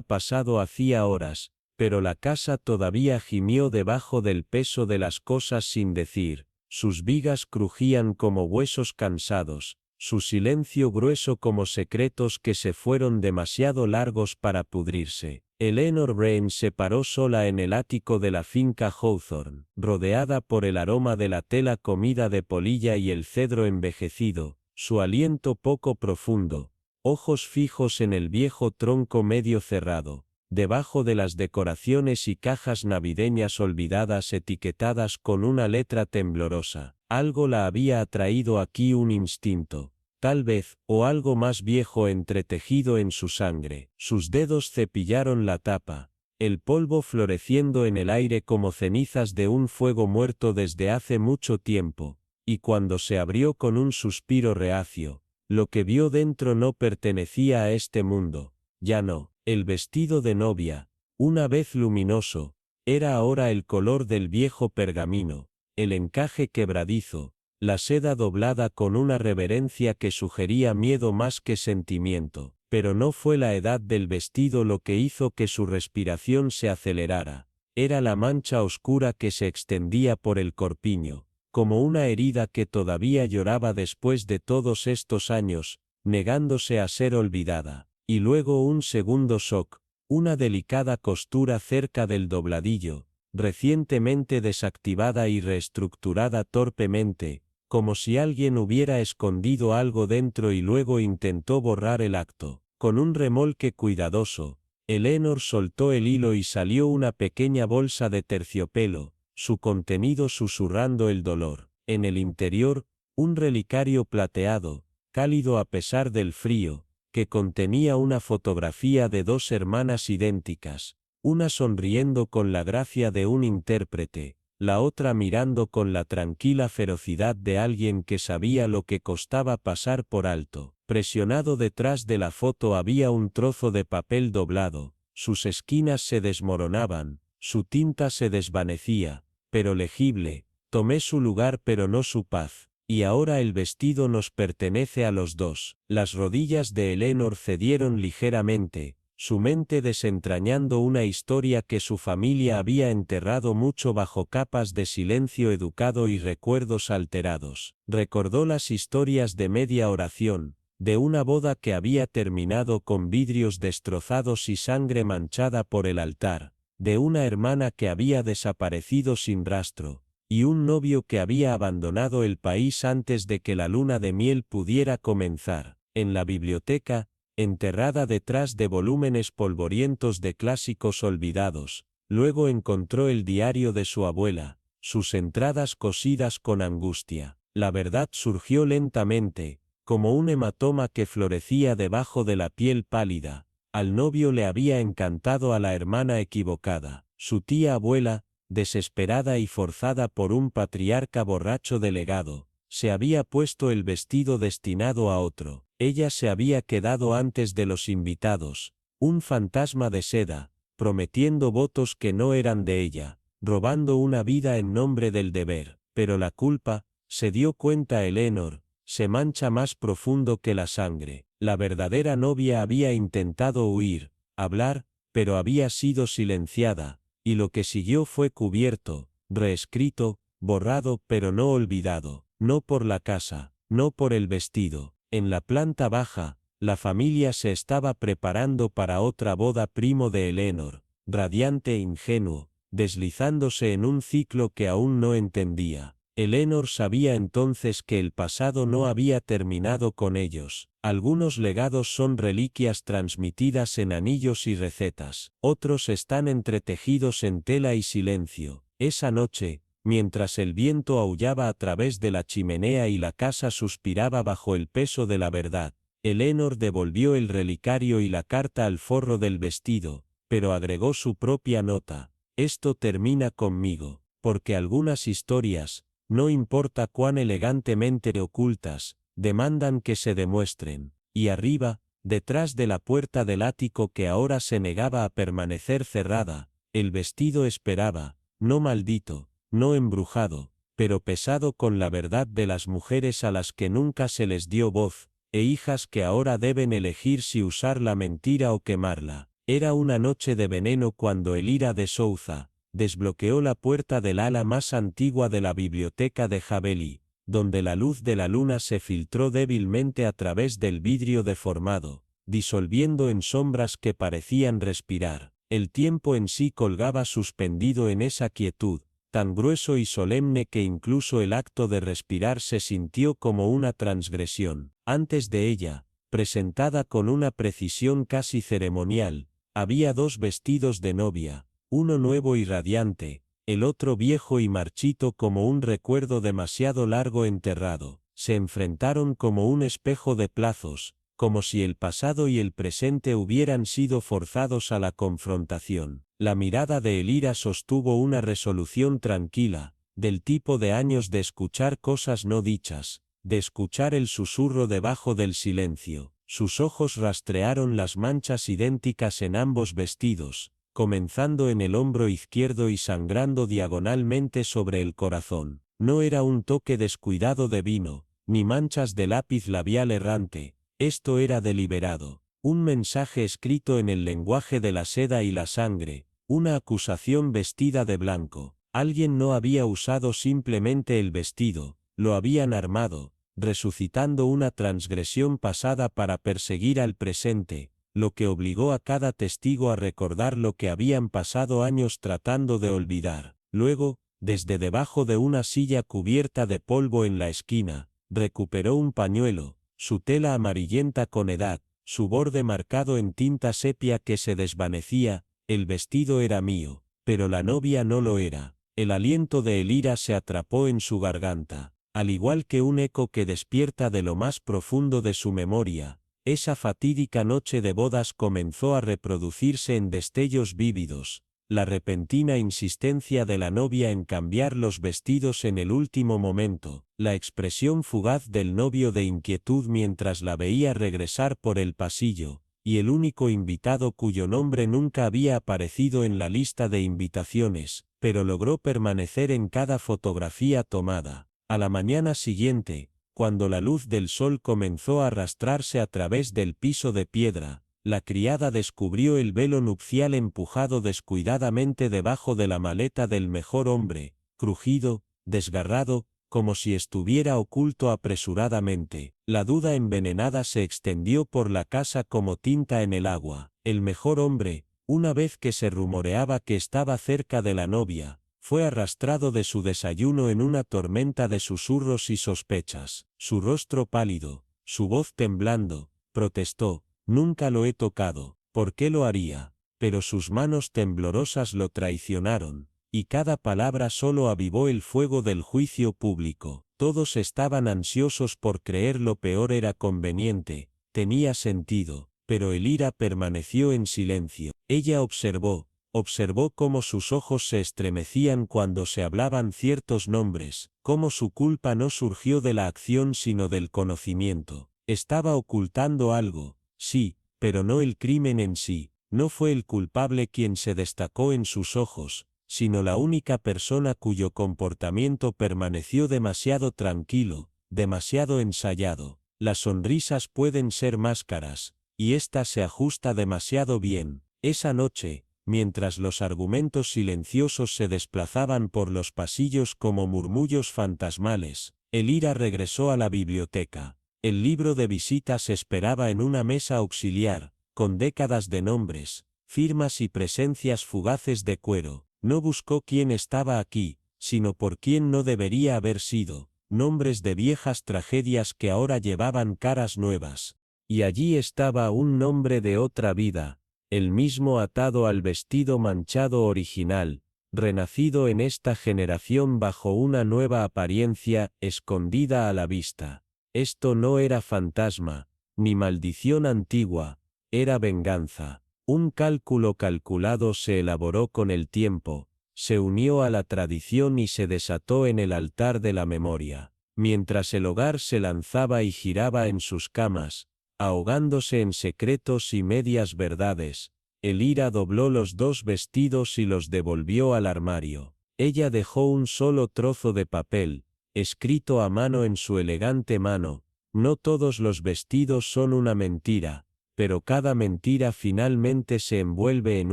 pasado hacía horas, pero la casa todavía gimió debajo del peso de las cosas sin decir, sus vigas crujían como huesos cansados, su silencio grueso como secretos que se fueron demasiado largos para pudrirse. Eleanor Brain se paró sola en el ático de la finca Hawthorne, rodeada por el aroma de la tela comida de polilla y el cedro envejecido, su aliento poco profundo, ojos fijos en el viejo tronco medio cerrado, debajo de las decoraciones y cajas navideñas olvidadas etiquetadas con una letra temblorosa. Algo la había atraído aquí, un instinto, tal vez, o algo más viejo entretejido en su sangre. Sus dedos cepillaron la tapa, el polvo floreciendo en el aire como cenizas de un fuego muerto desde hace mucho tiempo, y cuando se abrió con un suspiro reacio, lo que vio dentro no pertenecía a este mundo, ya no. El vestido de novia, una vez luminoso, era ahora el color del viejo pergamino, el encaje quebradizo, la seda doblada con una reverencia que sugería miedo más que sentimiento, pero no fue la edad del vestido lo que hizo que su respiración se acelerara, era la mancha oscura que se extendía por el corpiño, como una herida que todavía lloraba después de todos estos años, negándose a ser olvidada. Y luego un segundo shock, una delicada costura cerca del dobladillo, recientemente desactivada y reestructurada torpemente, como si alguien hubiera escondido algo dentro y luego intentó borrar el acto. Con un remolque cuidadoso, Eleanor soltó el hilo y salió una pequeña bolsa de terciopelo, su contenido susurrando el dolor. En el interior, un relicario plateado, cálido a pesar del frío, que contenía una fotografía de 2 hermanas idénticas, una sonriendo con la gracia de un intérprete, la otra mirando con la tranquila ferocidad de alguien que sabía lo que costaba pasar por alto. Presionado detrás de la foto había un trozo de papel doblado, sus esquinas se desmoronaban, su tinta se desvanecía, pero legible. Tomé su lugar pero no su paz, y ahora el vestido nos pertenece a los dos. Las rodillas de Eleanor cedieron ligeramente, su mente desentrañando una historia que su familia había enterrado mucho bajo capas de silencio educado y recuerdos alterados. Recordó las historias de media oración, de una boda que había terminado con vidrios destrozados y sangre manchada por el altar, de una hermana que había desaparecido sin rastro, y un novio que había abandonado el país antes de que la luna de miel pudiera comenzar. En la biblioteca, enterrada detrás de volúmenes polvorientos de clásicos olvidados, luego encontró el diario de su abuela, sus entradas cosidas con angustia. La verdad surgió lentamente, como un hematoma que florecía debajo de la piel pálida. Al novio le había encantado a la hermana equivocada. Su tía abuela, desesperada y forzada por un patriarca borracho delegado, se había puesto el vestido destinado a otro. Ella se había quedado antes de los invitados, un fantasma de seda, prometiendo votos que no eran de ella, robando una vida en nombre del deber. Pero la culpa, se dio cuenta Eleanor, se mancha más profundo que la sangre. La verdadera novia había intentado huir, hablar, pero había sido silenciada, y lo que siguió fue cubierto, reescrito, borrado pero no olvidado, no por la casa, no por el vestido. En la planta baja, la familia se estaba preparando para otra boda primo de Eleanor, radiante e ingenuo, deslizándose en un ciclo que aún no entendía. Eleanor sabía entonces que el pasado no había terminado con ellos. Algunos legados son reliquias transmitidas en anillos y recetas, otros están entretejidos en tela y silencio. Esa noche, mientras el viento aullaba a través de la chimenea y la casa suspiraba bajo el peso de la verdad, Eleanor devolvió el relicario y la carta al forro del vestido, pero agregó su propia nota. Esto termina conmigo, porque algunas historias, no importa cuán elegantemente ocultas, demandan que se demuestren. Y arriba, detrás de la puerta del ático que ahora se negaba a permanecer cerrada, el vestido esperaba, no maldito, no embrujado, pero pesado con la verdad de las mujeres a las que nunca se les dio voz, e hijas que ahora deben elegir si usar la mentira o quemarla. Era una noche de veneno cuando Elira de Souza desbloqueó la puerta del ala más antigua de la biblioteca de Haveli, donde la luz de la luna se filtró débilmente a través del vidrio deformado, disolviendo en sombras que parecían respirar. El tiempo en sí colgaba suspendido en esa quietud, tan grueso y solemne que incluso el acto de respirar se sintió como una transgresión. Antes de ella, presentada con una precisión casi ceremonial, había dos vestidos de novia, uno nuevo y radiante, el otro viejo y marchito como un recuerdo demasiado largo enterrado. Se enfrentaron como un espejo de plazos, como si el pasado y el presente hubieran sido forzados a la confrontación. La mirada de Elira sostuvo una resolución tranquila, del tipo de años de escuchar cosas no dichas, de escuchar el susurro debajo del silencio. Sus ojos rastrearon las manchas idénticas en ambos vestidos, comenzando en el hombro izquierdo y sangrando diagonalmente sobre el corazón. No era un toque descuidado de vino, ni manchas de lápiz labial errante, esto era deliberado, un mensaje escrito en el lenguaje de la seda y la sangre, una acusación vestida de blanco. Alguien no había usado simplemente el vestido, lo habían armado, resucitando una transgresión pasada para perseguir al presente, lo que obligó a cada testigo a recordar lo que habían pasado años tratando de olvidar. Luego, desde debajo de una silla cubierta de polvo en la esquina, recuperó un pañuelo, su tela amarillenta con edad, su borde marcado en tinta sepia que se desvanecía. El vestido era mío, pero la novia no lo era. El aliento de Elira se atrapó en su garganta, al igual que un eco que despierta de lo más profundo de su memoria. Esa fatídica noche de bodas comenzó a reproducirse en destellos vívidos, la repentina insistencia de la novia en cambiar los vestidos en el último momento, la expresión fugaz del novio de inquietud mientras la veía regresar por el pasillo, y el único invitado cuyo nombre nunca había aparecido en la lista de invitaciones, pero logró permanecer en cada fotografía tomada. A la mañana siguiente, cuando la luz del sol comenzó a arrastrarse a través del piso de piedra, la criada descubrió el velo nupcial empujado descuidadamente debajo de la maleta del mejor hombre, crujido, desgarrado, como si estuviera oculto apresuradamente. La duda envenenada se extendió por la casa como tinta en el agua. El mejor hombre, una vez que se rumoreaba que estaba cerca de la novia, fue arrastrado de su desayuno en una tormenta de susurros y sospechas. Su rostro pálido, su voz temblando, protestó: «Nunca lo he tocado, ¿por qué lo haría?». Pero sus manos temblorosas lo traicionaron, y cada palabra solo avivó el fuego del juicio público. Todos estaban ansiosos por creer lo peor era conveniente, tenía sentido, pero Elira permaneció en silencio. Ella observó cómo sus ojos se estremecían cuando se hablaban ciertos nombres, cómo su culpa no surgió de la acción sino del conocimiento. Estaba ocultando algo, sí, pero no el crimen en sí. No fue el culpable quien se destacó en sus ojos, sino la única persona cuyo comportamiento permaneció demasiado tranquilo, demasiado ensayado. Las sonrisas pueden ser máscaras, y esta se ajusta demasiado bien. Esa noche, mientras los argumentos silenciosos se desplazaban por los pasillos como murmullos fantasmales, Elira regresó a la biblioteca. El libro de visitas esperaba en una mesa auxiliar, con décadas de nombres, firmas y presencias fugaces de cuero. No buscó quién estaba aquí, sino por quién no debería haber sido, nombres de viejas tragedias que ahora llevaban caras nuevas. Y allí estaba un nombre de otra vida, el mismo atado al vestido manchado original, renacido en esta generación bajo una nueva apariencia, escondida a la vista. Esto no era fantasma, ni maldición antigua, era venganza. Un cálculo calculado se elaboró con el tiempo, se unió a la tradición y se desató en el altar de la memoria. Mientras el hogar se lanzaba y giraba en sus camas, ahogándose en secretos y medias verdades, Elira dobló los dos vestidos y los devolvió al armario. Ella dejó un solo trozo de papel, escrito a mano en su elegante mano: «No todos los vestidos son una mentira, pero cada mentira finalmente se envuelve en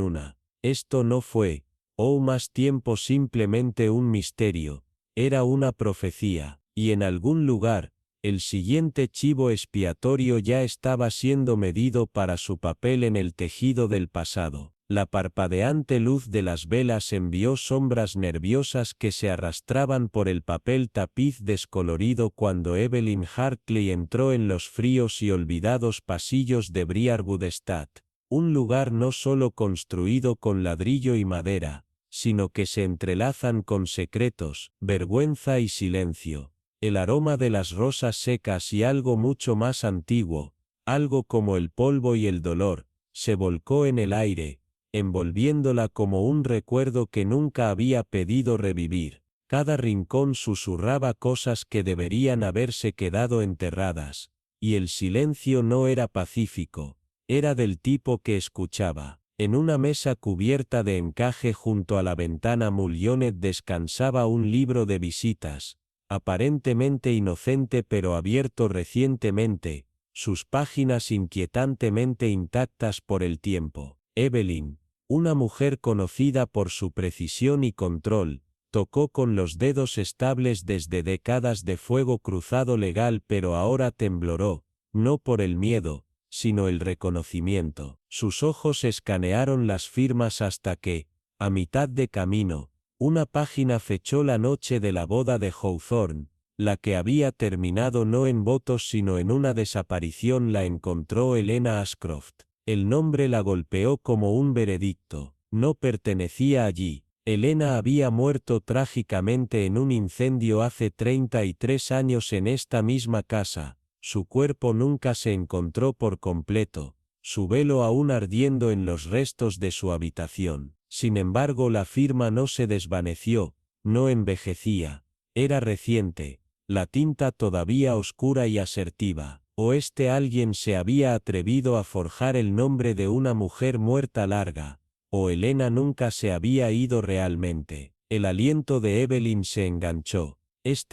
una». Esto no fue, más tiempo simplemente un misterio, era una profecía, y en algún lugar, el siguiente chivo expiatorio ya estaba siendo medido para su papel en el tejido del pasado. La parpadeante luz de las velas envió sombras nerviosas que se arrastraban por el papel tapiz descolorido cuando Evelyn Hartley entró en los fríos y olvidados pasillos de Briarwood-Stadt, un lugar no solo construido con ladrillo y madera, sino que se entrelazan con secretos, vergüenza y silencio. El aroma de las rosas secas y algo mucho más antiguo, algo como el polvo y el dolor, se volcó en el aire, envolviéndola como un recuerdo que nunca había pedido revivir. Cada rincón susurraba cosas que deberían haberse quedado enterradas, y el silencio no era pacífico, era del tipo que escuchaba. En una mesa cubierta de encaje junto a la ventana Mullionet descansaba un libro de visitas, aparentemente inocente pero abierto recientemente, sus páginas inquietantemente intactas por el tiempo. Evelyn, una mujer conocida por su precisión y control, tocó con los dedos estables desde décadas de fuego cruzado legal, pero ahora tembloró, no por el miedo, sino el reconocimiento. Sus ojos escanearon las firmas hasta que, a mitad de camino, una página fechó la noche de la boda de Hawthorne, la que había terminado no en votos sino en una desaparición. La encontró Helena Ashcroft. El nombre la golpeó como un veredicto. No pertenecía allí. Helena había muerto trágicamente en un incendio hace 33 años en esta misma casa. Su cuerpo nunca se encontró por completo, su velo aún ardiendo en los restos de su habitación. Sin embargo, la firma no se desvaneció, no envejecía, era reciente, la tinta todavía oscura y asertiva. O alguien se había atrevido a forjar el nombre de una mujer muerta larga, o Elena nunca se había ido realmente. El aliento de Evelyn se enganchó.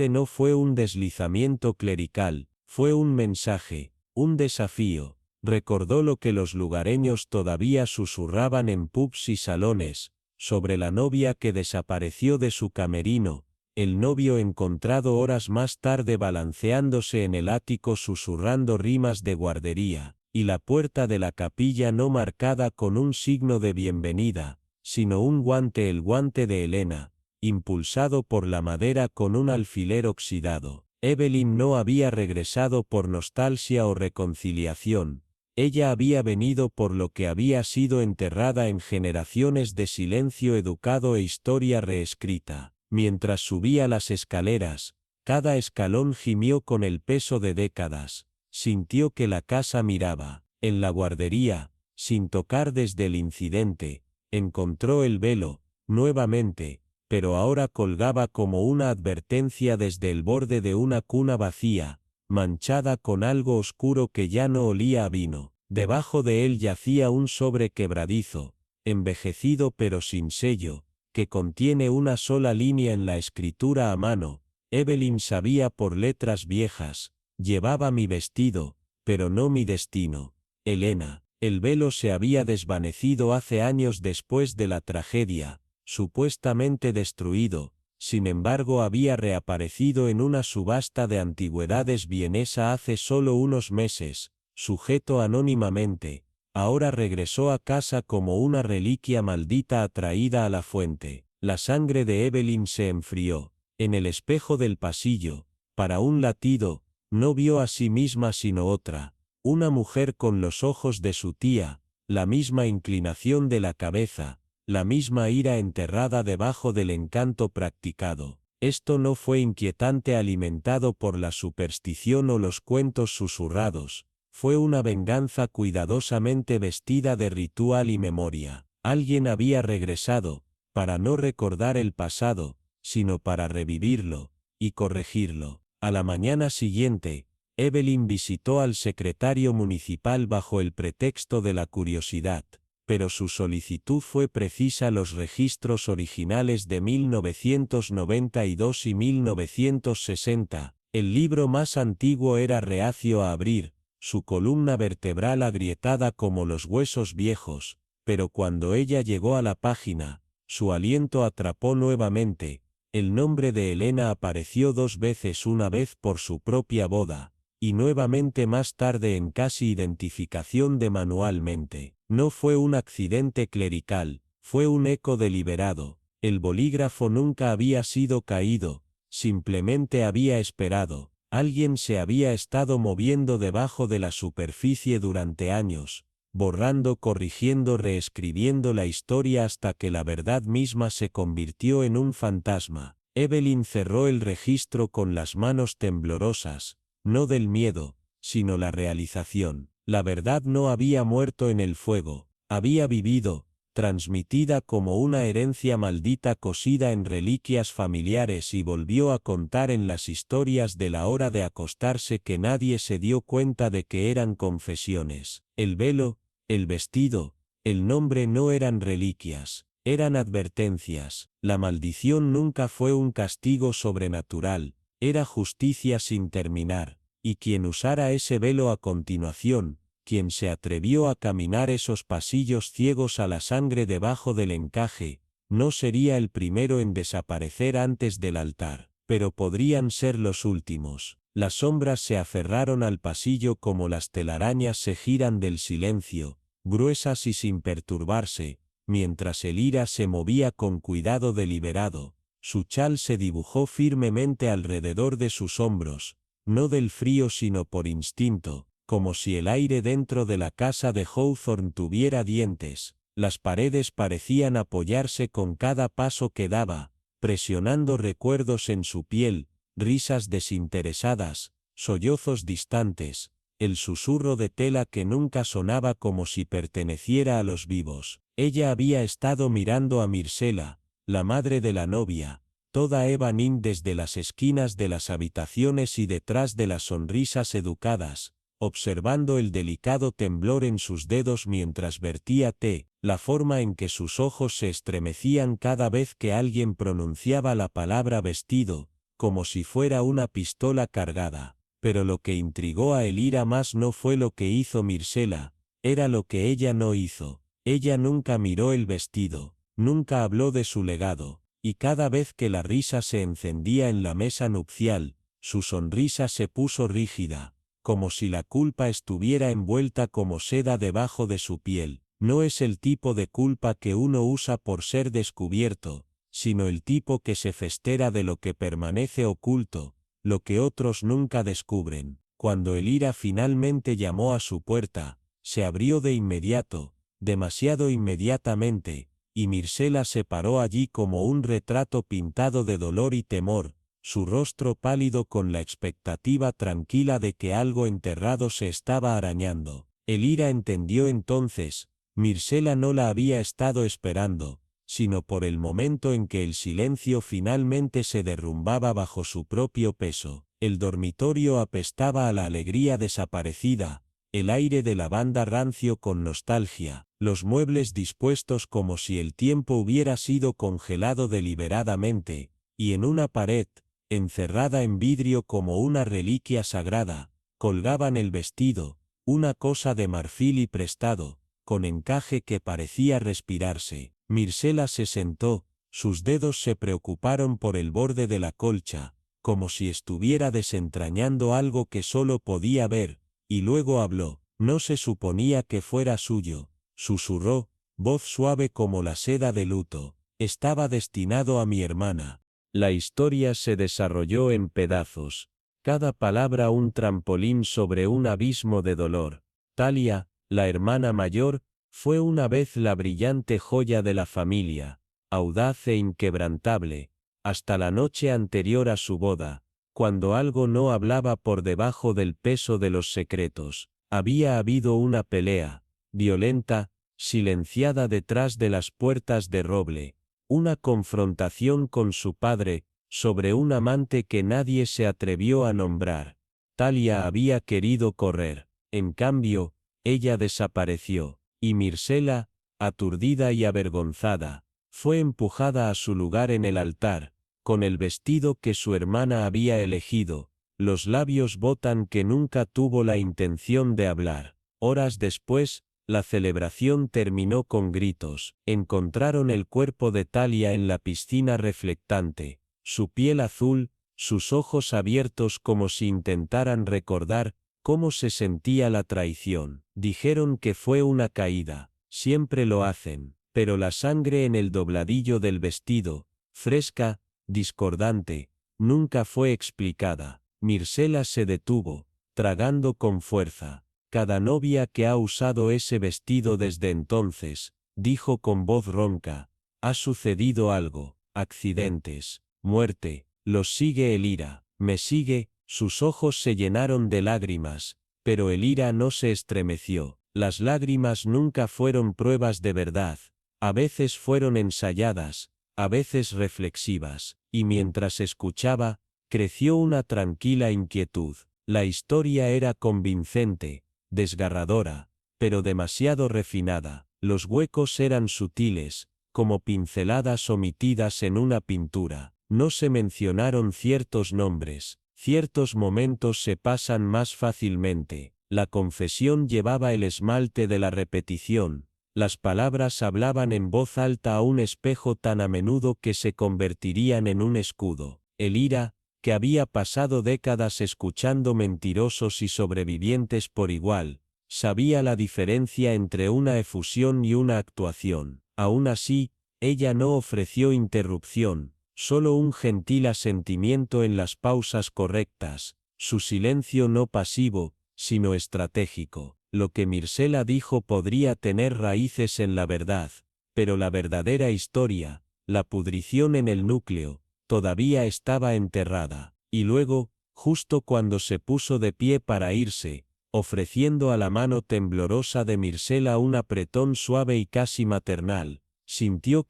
No fue un deslizamiento clerical, fue un mensaje, un desafío. Recordó lo que los lugareños todavía susurraban en pubs y salones, sobre la novia que desapareció de su camerino, el novio encontrado horas más tarde balanceándose en el ático susurrando rimas de guardería, y la puerta de la capilla no marcada con un signo de bienvenida, sino un guante, el guante de Elena, impulsado por la madera con un alfiler oxidado. Evelyn no había regresado por nostalgia o reconciliación, ella había venido por lo que había sido enterrada en generaciones de silencio educado e historia reescrita. Mientras subía las escaleras, cada escalón gimió con el peso de décadas, sintió que la casa miraba. En la guardería, sin tocar desde el incidente, encontró el velo, nuevamente, pero ahora colgaba como una advertencia desde el borde de una cuna vacía, manchada con algo oscuro que ya no olía a vino. Debajo de él yacía un sobre quebradizo, envejecido pero sin sello, que contiene una sola línea en la escritura a mano. Evelyn sabía por letras viejas, llevaba mi vestido, pero no mi destino. Elena, el velo se había desvanecido hace años después de la tragedia, supuestamente destruido, sin embargo había reaparecido en una subasta de antigüedades vienesa hace solo unos meses, sujeto anónimamente. Ahora regresó a casa como una reliquia maldita atraída a la fuente. La sangre de Evelyn se enfrió. En el espejo del pasillo, para un latido, no vio a sí misma sino otra, una mujer con los ojos de su tía, la misma inclinación de la cabeza, la misma ira enterrada debajo del encanto practicado. Esto no fue inquietante alimentado por la superstición o los cuentos susurrados. Fue una venganza cuidadosamente vestida de ritual y memoria. Alguien había regresado, para no recordar el pasado, sino para revivirlo, y corregirlo. A la mañana siguiente, Evelyn visitó al secretario municipal bajo el pretexto de la curiosidad, pero su solicitud fue precisa. Los registros originales de 1992 y 1960, el libro más antiguo era reacio a abrir, su columna vertebral agrietada como los huesos viejos, pero cuando ella llegó a la página, su aliento atrapó nuevamente. El nombre de Elena apareció 2 veces, una vez por su propia boda, y nuevamente más tarde en casi identificación de manualmente. No fue un accidente clerical, fue un eco deliberado. El bolígrafo nunca había sido caído, simplemente había esperado. Alguien se había estado moviendo debajo de la superficie durante años, borrando, corrigiendo, reescribiendo la historia hasta que la verdad misma se convirtió en un fantasma. Evelyn cerró el registro con las manos temblorosas, no del miedo, sino la realización. La verdad no había muerto en el fuego, había vivido, transmitida como una herencia maldita cosida en reliquias familiares, y volvió a contar en las historias de la hora de acostarse que nadie se dio cuenta de que eran confesiones. El velo, el vestido, el nombre no eran reliquias, eran advertencias. La maldición nunca fue un castigo sobrenatural, era justicia sin terminar, y quien usara ese velo a continuación, quien se atrevió a caminar esos pasillos ciegos a la sangre debajo del encaje, no sería el primero en desaparecer antes del altar, pero podrían ser los últimos. Las sombras se aferraron al pasillo como las telarañas se giran del silencio, gruesas y sin perturbarse, mientras el ira se movía con cuidado deliberado. Su chal se dibujó firmemente alrededor de sus hombros, no del frío sino por instinto, como si el aire dentro de la casa de Hawthorne tuviera dientes. Las paredes parecían apoyarse con cada paso que daba, presionando recuerdos en su piel, risas desinteresadas, sollozos distantes, el susurro de tela que nunca sonaba como si perteneciera a los vivos. Ella había estado mirando a Myrcella, la madre de la novia, toda Eva Nin desde las esquinas de las habitaciones y detrás de las sonrisas educadas, observando el delicado temblor en sus dedos mientras vertía té, la forma en que sus ojos se estremecían cada vez que alguien pronunciaba la palabra vestido, como si fuera una pistola cargada. Pero lo que intrigó a Elira más no fue lo que hizo Myrcella, era lo que ella no hizo. Ella nunca miró el vestido, nunca habló de su legado, y cada vez que la risa se encendía en la mesa nupcial, su sonrisa se puso rígida, como si la culpa estuviera envuelta como seda debajo de su piel. No es el tipo de culpa que uno usa por ser descubierto, sino el tipo que se festera de lo que permanece oculto, lo que otros nunca descubren. Cuando Elira finalmente llamó a su puerta, se abrió de inmediato, demasiado inmediatamente, y Myrcella se paró allí como un retrato pintado de dolor y temor, su rostro pálido con la expectativa tranquila de que algo enterrado se estaba arañando. Elira entendió entonces, Myrcella no la había estado esperando, sino por el momento en que el silencio finalmente se derrumbaba bajo su propio peso. El dormitorio apestaba a la alegría desaparecida, el aire de lavanda rancio con nostalgia, los muebles dispuestos como si el tiempo hubiera sido congelado deliberadamente, y en una pared, encerrada en vidrio como una reliquia sagrada, colgaban el vestido, una cosa de marfil y prestado, con encaje que parecía respirarse. Myrcella se sentó, sus dedos se preocuparon por el borde de la colcha, como si estuviera desentrañando algo que solo podía ver, y luego habló. No se suponía que fuera suyo, susurró, voz suave como la seda de luto. Estaba destinado a mi hermana. La historia se desarrolló en pedazos, cada palabra un trampolín sobre un abismo de dolor. Talia, la hermana mayor, fue una vez la brillante joya de la familia, audaz e inquebrantable, hasta la noche anterior a su boda, cuando algo no hablaba por debajo del peso de los secretos. Había habido una pelea, violenta, silenciada detrás de las puertas de roble, una confrontación con su padre, sobre un amante que nadie se atrevió a nombrar. Talia había querido correr, en cambio, ella desapareció, y Myrcella, aturdida y avergonzada, fue empujada a su lugar en el altar, con el vestido que su hermana había elegido. Los labios botan que nunca tuvo la intención de hablar. Horas después, la celebración terminó con gritos. Encontraron el cuerpo de Talia en la piscina reflectante, su piel azul, sus ojos abiertos como si intentaran recordar cómo se sentía la traición. Dijeron que fue una caída, siempre lo hacen, pero la sangre en el dobladillo del vestido, fresca, discordante, nunca fue explicada. Myrcella se detuvo, tragando con fuerza. Cada novia que ha usado ese vestido desde entonces, dijo con voz ronca, ha sucedido algo, accidentes, muerte, los sigue Elira, me sigue. Sus ojos se llenaron de lágrimas, pero Elira no se estremeció. Las lágrimas nunca fueron pruebas de verdad, a veces fueron ensayadas, a veces reflexivas, y mientras escuchaba, creció una tranquila inquietud. La historia era convincente, desgarradora, pero demasiado refinada. Los huecos eran sutiles, como pinceladas omitidas en una pintura. No se mencionaron ciertos nombres, ciertos momentos se pasan más fácilmente. La confesión llevaba el esmalte de la repetición. Las palabras hablaban en voz alta a un espejo tan a menudo que se convertirían en un escudo. Elira, que había pasado décadas escuchando mentirosos y sobrevivientes por igual, sabía la diferencia entre una efusión y una actuación. Aún así, ella no ofreció interrupción, solo un gentil asentimiento en las pausas correctas, su silencio no pasivo, sino estratégico. Lo que Myrcella dijo podría tener raíces en la verdad, pero la verdadera historia, la pudrición en el núcleo, todavía estaba enterrada. Y luego, justo cuando se puso de pie para irse, ofreciendo a la mano temblorosa de Mircela un apretón suave y casi maternal, sintió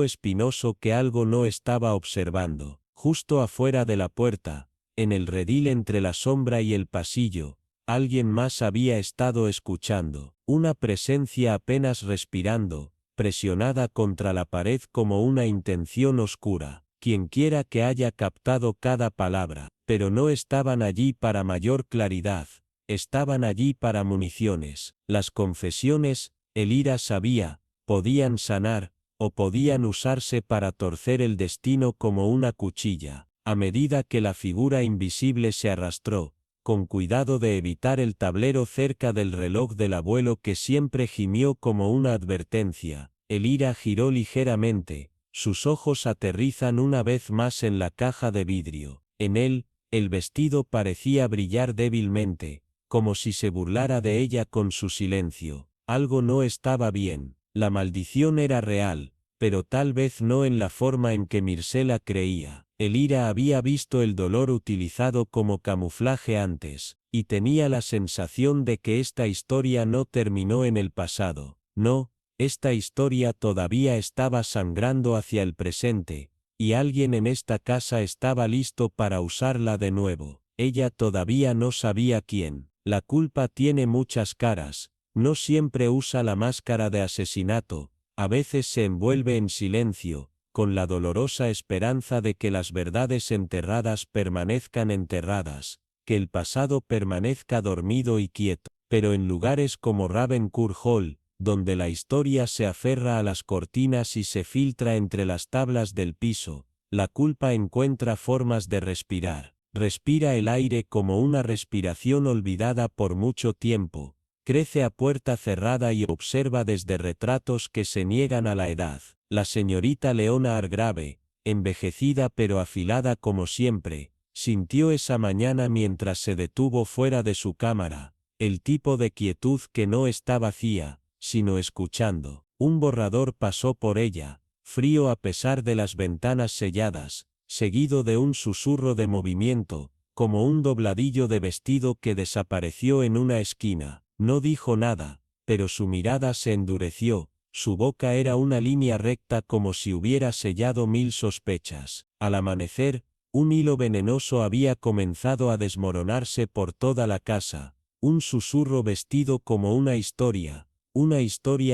Espinoso que algo no estaba observando. Justo afuera de la puerta, en el redil entre la sombra y el pasillo, alguien más había estado escuchando, una presencia apenas respirando, presionada contra la pared como una intención oscura. Quienquiera que haya captado cada palabra, pero no estaban allí para mayor claridad, estaban allí para municiones. Las confesiones, el IRA sabía, podían sanar, o podían usarse para torcer el destino como una cuchilla. A medida que la figura invisible se arrastró, con cuidado de evitar el tablero cerca del reloj del abuelo que siempre gimió como una advertencia, el IRA giró ligeramente. Sus ojos aterrizan una vez más en la caja de vidrio. En él, el vestido parecía brillar débilmente, como si se burlara de ella con su silencio. Algo no estaba bien. La maldición era real, pero tal vez no en la forma en que Mircela creía. El IRA había visto el dolor utilizado como camuflaje antes, y tenía la sensación de que esta historia no terminó en el pasado. No. Esta historia todavía estaba sangrando hacia el presente, y alguien en esta casa estaba listo para usarla de nuevo. Ella todavía no sabía quién. La culpa tiene muchas caras, no siempre usa la máscara de asesinato, a veces se envuelve en silencio, con la dolorosa esperanza de que las verdades enterradas permanezcan enterradas, que el pasado permanezca dormido y quieto. Pero en lugares como Ravencourt Hall, donde la historia se aferra a las cortinas y se filtra entre las tablas del piso, la culpa encuentra formas de respirar. Respira el aire como una respiración olvidada por mucho tiempo, crece a puerta cerrada y observa desde retratos que se niegan a la edad. La señorita Leona Hargrave, envejecida pero afilada como siempre, sintió esa mañana mientras se detuvo fuera de su cámara, el tipo de quietud que no está vacía, sino escuchando. Un borrador pasó por ella, frío a pesar de las ventanas selladas, seguido de un susurro de movimiento, como un dobladillo de vestido que desapareció en una esquina. No dijo nada, pero su mirada se endureció, su boca era una línea recta como si hubiera sellado 1000 sospechas. Al amanecer, un hilo venenoso había comenzado a desmoronarse por toda la casa, un susurro vestido como una historia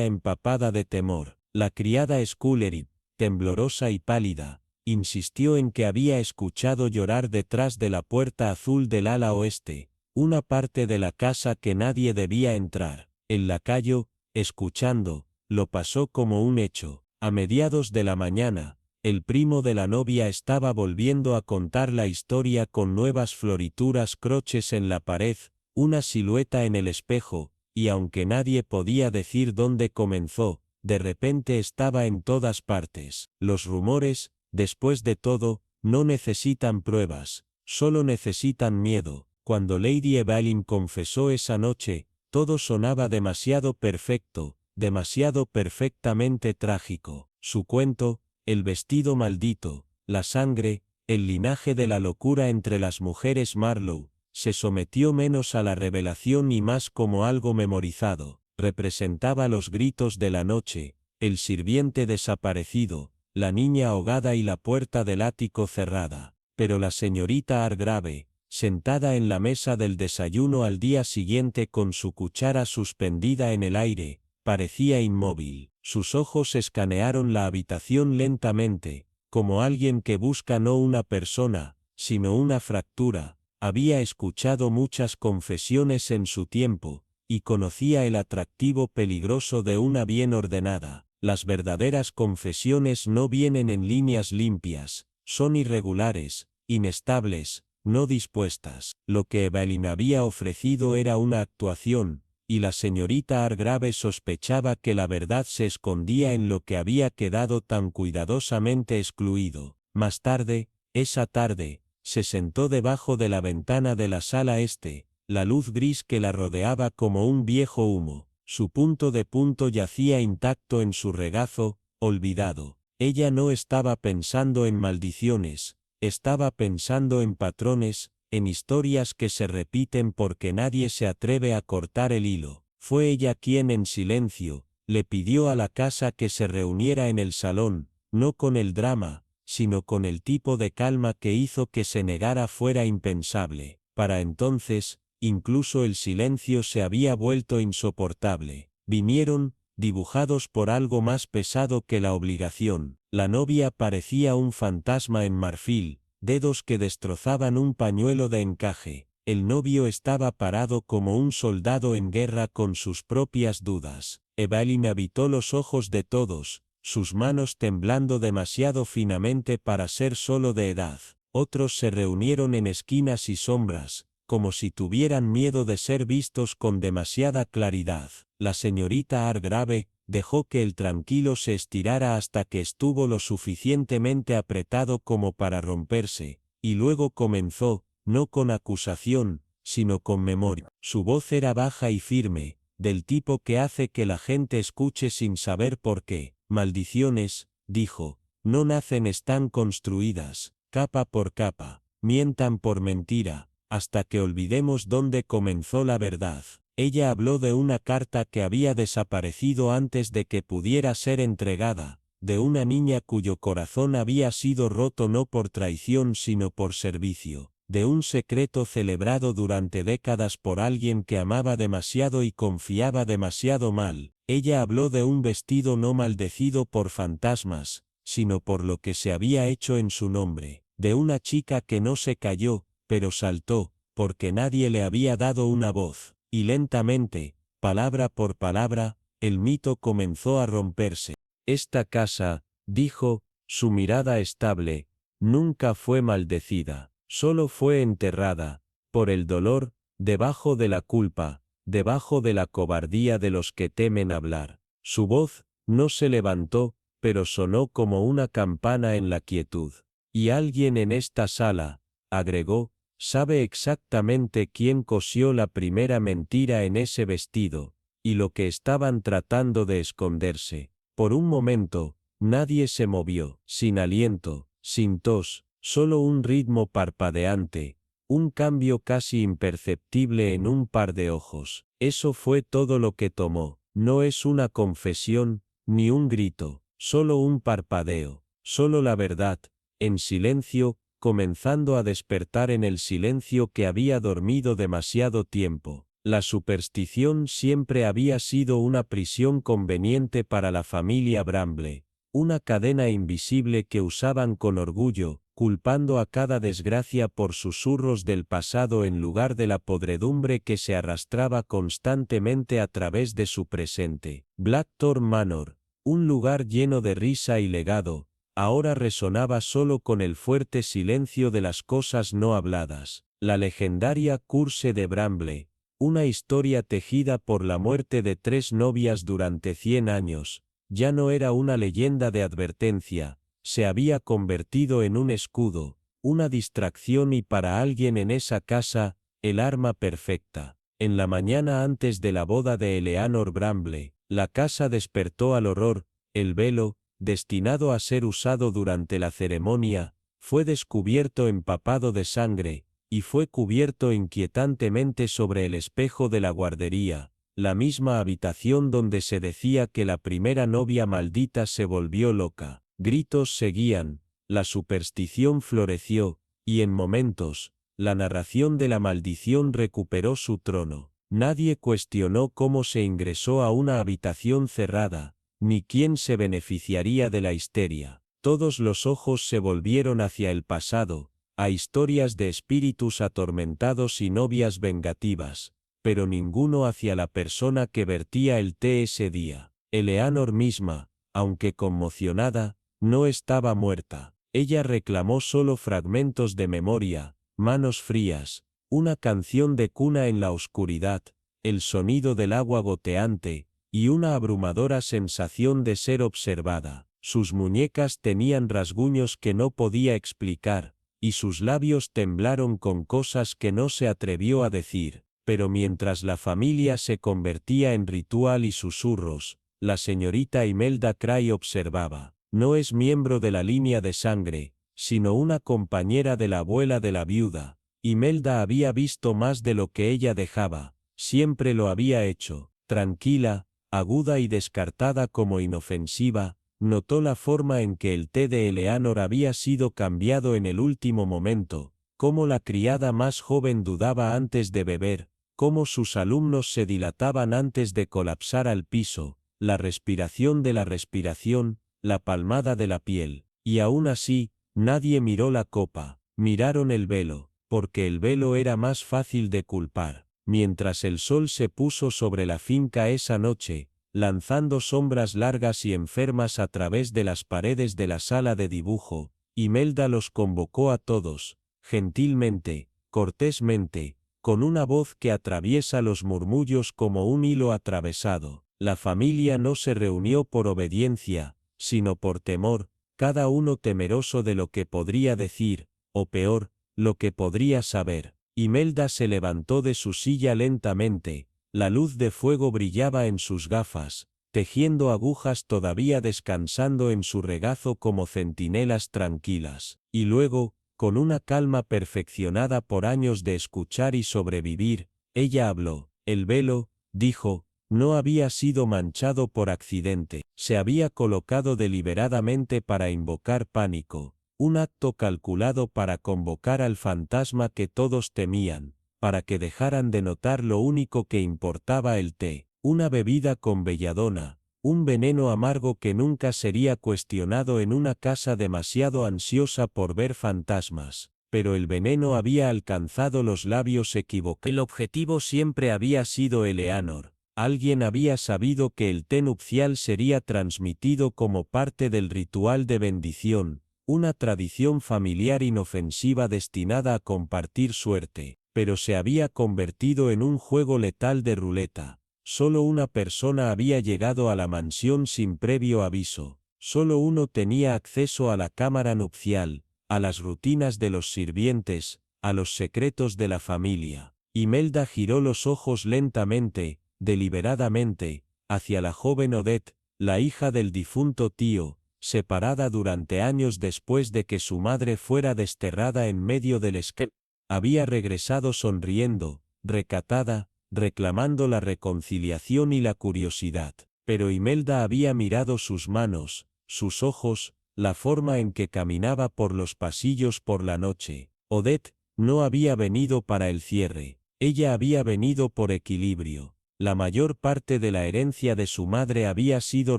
empapada de temor. La criada Scullery, temblorosa y pálida, insistió en que había escuchado llorar detrás de la puerta azul del ala oeste, una parte de la casa que nadie debía entrar. El lacayo, escuchando, lo pasó como un hecho. A mediados de la mañana, el primo de la novia estaba volviendo a contar la historia con nuevas florituras, croches en la pared, una silueta en el espejo, y aunque nadie podía decir dónde comenzó, de repente estaba en todas partes. Los rumores, después de todo, no necesitan pruebas, solo necesitan miedo. Cuando Lady Evelyn confesó esa noche, todo sonaba demasiado perfecto, demasiado perfectamente trágico. Su cuento, el vestido maldito, la sangre, el linaje de la locura entre las mujeres Marlowe, se sometió menos a la revelación y más como algo memorizado. Representaba los gritos de la noche, el sirviente desaparecido, la niña ahogada y la puerta del ático cerrada. Pero la señorita Hargrave, sentada en la mesa del desayuno al día siguiente con su cuchara suspendida en el aire, parecía inmóvil. Sus ojos escanearon la habitación lentamente, como alguien que busca no una persona, sino una fractura. Había escuchado muchas confesiones en su tiempo, y conocía el atractivo peligroso de una bien ordenada. Las verdaderas confesiones no vienen en líneas limpias, son irregulares, inestables, no dispuestas. Lo que Evelyn había ofrecido era una actuación, y la señorita Hargrave sospechaba que la verdad se escondía en lo que había quedado tan cuidadosamente excluido. Más tarde, esa tarde, se sentó debajo de la ventana de la sala este, la luz gris que la rodeaba como un viejo humo. Su punto de punto yacía intacto en su regazo, olvidado. Ella no estaba pensando en maldiciones, estaba pensando en patrones, en historias que se repiten porque nadie se atreve a cortar el hilo. Fue ella quien en silencio, le pidió a la casa que se reuniera en el salón, no con el drama, sino con el tipo de calma que hizo que se negara fuera impensable. Para entonces, incluso el silencio se había vuelto insoportable. Vinieron, dibujados por algo más pesado que la obligación. La novia parecía un fantasma en marfil, dedos que destrozaban un pañuelo de encaje. El novio estaba parado como un soldado en guerra con sus propias dudas. Evaline habitó los ojos de todos, sus manos temblando demasiado finamente para ser solo de edad. Otros se reunieron en esquinas y sombras, como si tuvieran miedo de ser vistos con demasiada claridad. La señorita Hargrave dejó que el tranquilo se estirara hasta que estuvo lo suficientemente apretado como para romperse, y luego comenzó, no con acusación, sino con memoria. Su voz era baja y firme, del tipo que hace que la gente escuche sin saber por qué. Maldiciones, dijo, no nacen, están construidas, capa por capa, mientan por mentira, hasta que olvidemos dónde comenzó la verdad. Ella habló de una carta que había desaparecido antes de que pudiera ser entregada, de una niña cuyo corazón había sido roto no por traición sino por servicio, de un secreto celebrado durante décadas por alguien que amaba demasiado y confiaba demasiado mal. Ella habló de un vestido no maldecido por fantasmas, sino por lo que se había hecho en su nombre, de una chica que no se cayó, pero saltó, porque nadie le había dado una voz, y lentamente, palabra por palabra, el mito comenzó a romperse. Esta casa, dijo, su mirada estable, nunca fue maldecida, solo fue enterrada, por el dolor, debajo de la culpa, debajo de la cobardía de los que temen hablar. Su voz no se levantó, pero sonó como una campana en la quietud. Y alguien en esta sala, agregó, sabe exactamente quién cosió la primera mentira en ese vestido, y lo que estaban tratando de esconderse. Por un momento, nadie se movió, sin aliento, sin tos, solo un ritmo parpadeante, un cambio casi imperceptible en un par de ojos. Eso fue todo lo que tomó. No es una confesión, ni un grito, solo un parpadeo, solo la verdad, en silencio, comenzando a despertar en el silencio que había dormido demasiado tiempo. La superstición siempre había sido una prisión conveniente para la familia Bramble, una cadena invisible que usaban con orgullo, culpando a cada desgracia por susurros del pasado en lugar de la podredumbre que se arrastraba constantemente a través de su presente. Blackthorn Manor, un lugar lleno de risa y legado, ahora resonaba solo con el fuerte silencio de las cosas no habladas. La legendaria Curse de Bramble, una historia tejida por la muerte de 3 novias durante 100 años, ya no era una leyenda de advertencia, se había convertido en un escudo, una distracción y para alguien en esa casa, el arma perfecta. En la mañana antes de la boda de Eleanor Bramble, la casa despertó al horror. El velo, destinado a ser usado durante la ceremonia, fue descubierto empapado de sangre, y fue cubierto inquietantemente sobre el espejo de la guardería, la misma habitación donde se decía que la primera novia maldita se volvió loca. Gritos seguían, la superstición floreció, y en momentos, la narración de la maldición recuperó su trono. Nadie cuestionó cómo se ingresó a una habitación cerrada, ni quién se beneficiaría de la histeria. Todos los ojos se volvieron hacia el pasado, a historias de espíritus atormentados y novias vengativas, pero ninguno hacia la persona que vertía el té ese día. Eleanor misma, aunque conmocionada, no estaba muerta. Ella reclamó solo fragmentos de memoria, manos frías, una canción de cuna en la oscuridad, el sonido del agua goteante, y una abrumadora sensación de ser observada. Sus muñecas tenían rasguños que no podía explicar, y sus labios temblaron con cosas que no se atrevió a decir. Pero mientras la familia se convertía en ritual y susurros, la señorita Imelda Cray observaba. No es miembro de la línea de sangre, sino una compañera de la abuela de la viuda, Imelda había visto más de lo que ella dejaba, siempre lo había hecho, tranquila, aguda y descartada como inofensiva. Notó la forma en que el té de Eleanor había sido cambiado en el último momento, cómo la criada más joven dudaba antes de beber, cómo sus alumnos se dilataban antes de colapsar al piso, la respiración de la respiración, la palmada de la piel. Y aún así, nadie miró la copa, miraron el velo, porque el velo era más fácil de culpar. Mientras el sol se puso sobre la finca esa noche, lanzando sombras largas y enfermas a través de las paredes de la sala de dibujo, Imelda los convocó a todos, gentilmente, cortésmente, con una voz que atraviesa los murmullos como un hilo atravesado. La familia no se reunió por obediencia, sino por temor, cada uno temeroso de lo que podría decir, o peor, lo que podría saber. Imelda se levantó de su silla lentamente, la luz de fuego brillaba en sus gafas, tejiendo agujas todavía descansando en su regazo como centinelas tranquilas, y luego, con una calma perfeccionada por años de escuchar y sobrevivir, ella habló. El velo, dijo, no había sido manchado por accidente, se había colocado deliberadamente para invocar pánico, un acto calculado para convocar al fantasma que todos temían, para que dejaran de notar lo único que importaba: el té, una bebida con belladona, un veneno amargo que nunca sería cuestionado en una casa demasiado ansiosa por ver fantasmas. Pero el veneno había alcanzado los labios equivocados. El objetivo siempre había sido Eleanor. Alguien había sabido que el té nupcial sería transmitido como parte del ritual de bendición, una tradición familiar inofensiva destinada a compartir suerte, pero se había convertido en un juego letal de ruleta. Solo una persona había llegado a la mansión sin previo aviso, solo uno tenía acceso a la cámara nupcial, a las rutinas de los sirvientes, a los secretos de la familia. Imelda giró los ojos lentamente, deliberadamente, hacia la joven Odette, la hija del difunto tío, separada durante años después de que su madre fuera desterrada en medio del esquema. Había regresado sonriendo, recatada, reclamando la reconciliación y la curiosidad. Pero Imelda había mirado sus manos, sus ojos, la forma en que caminaba por los pasillos por la noche. Odette no había venido para el cierre, ella había venido por equilibrio. La mayor parte de la herencia de su madre había sido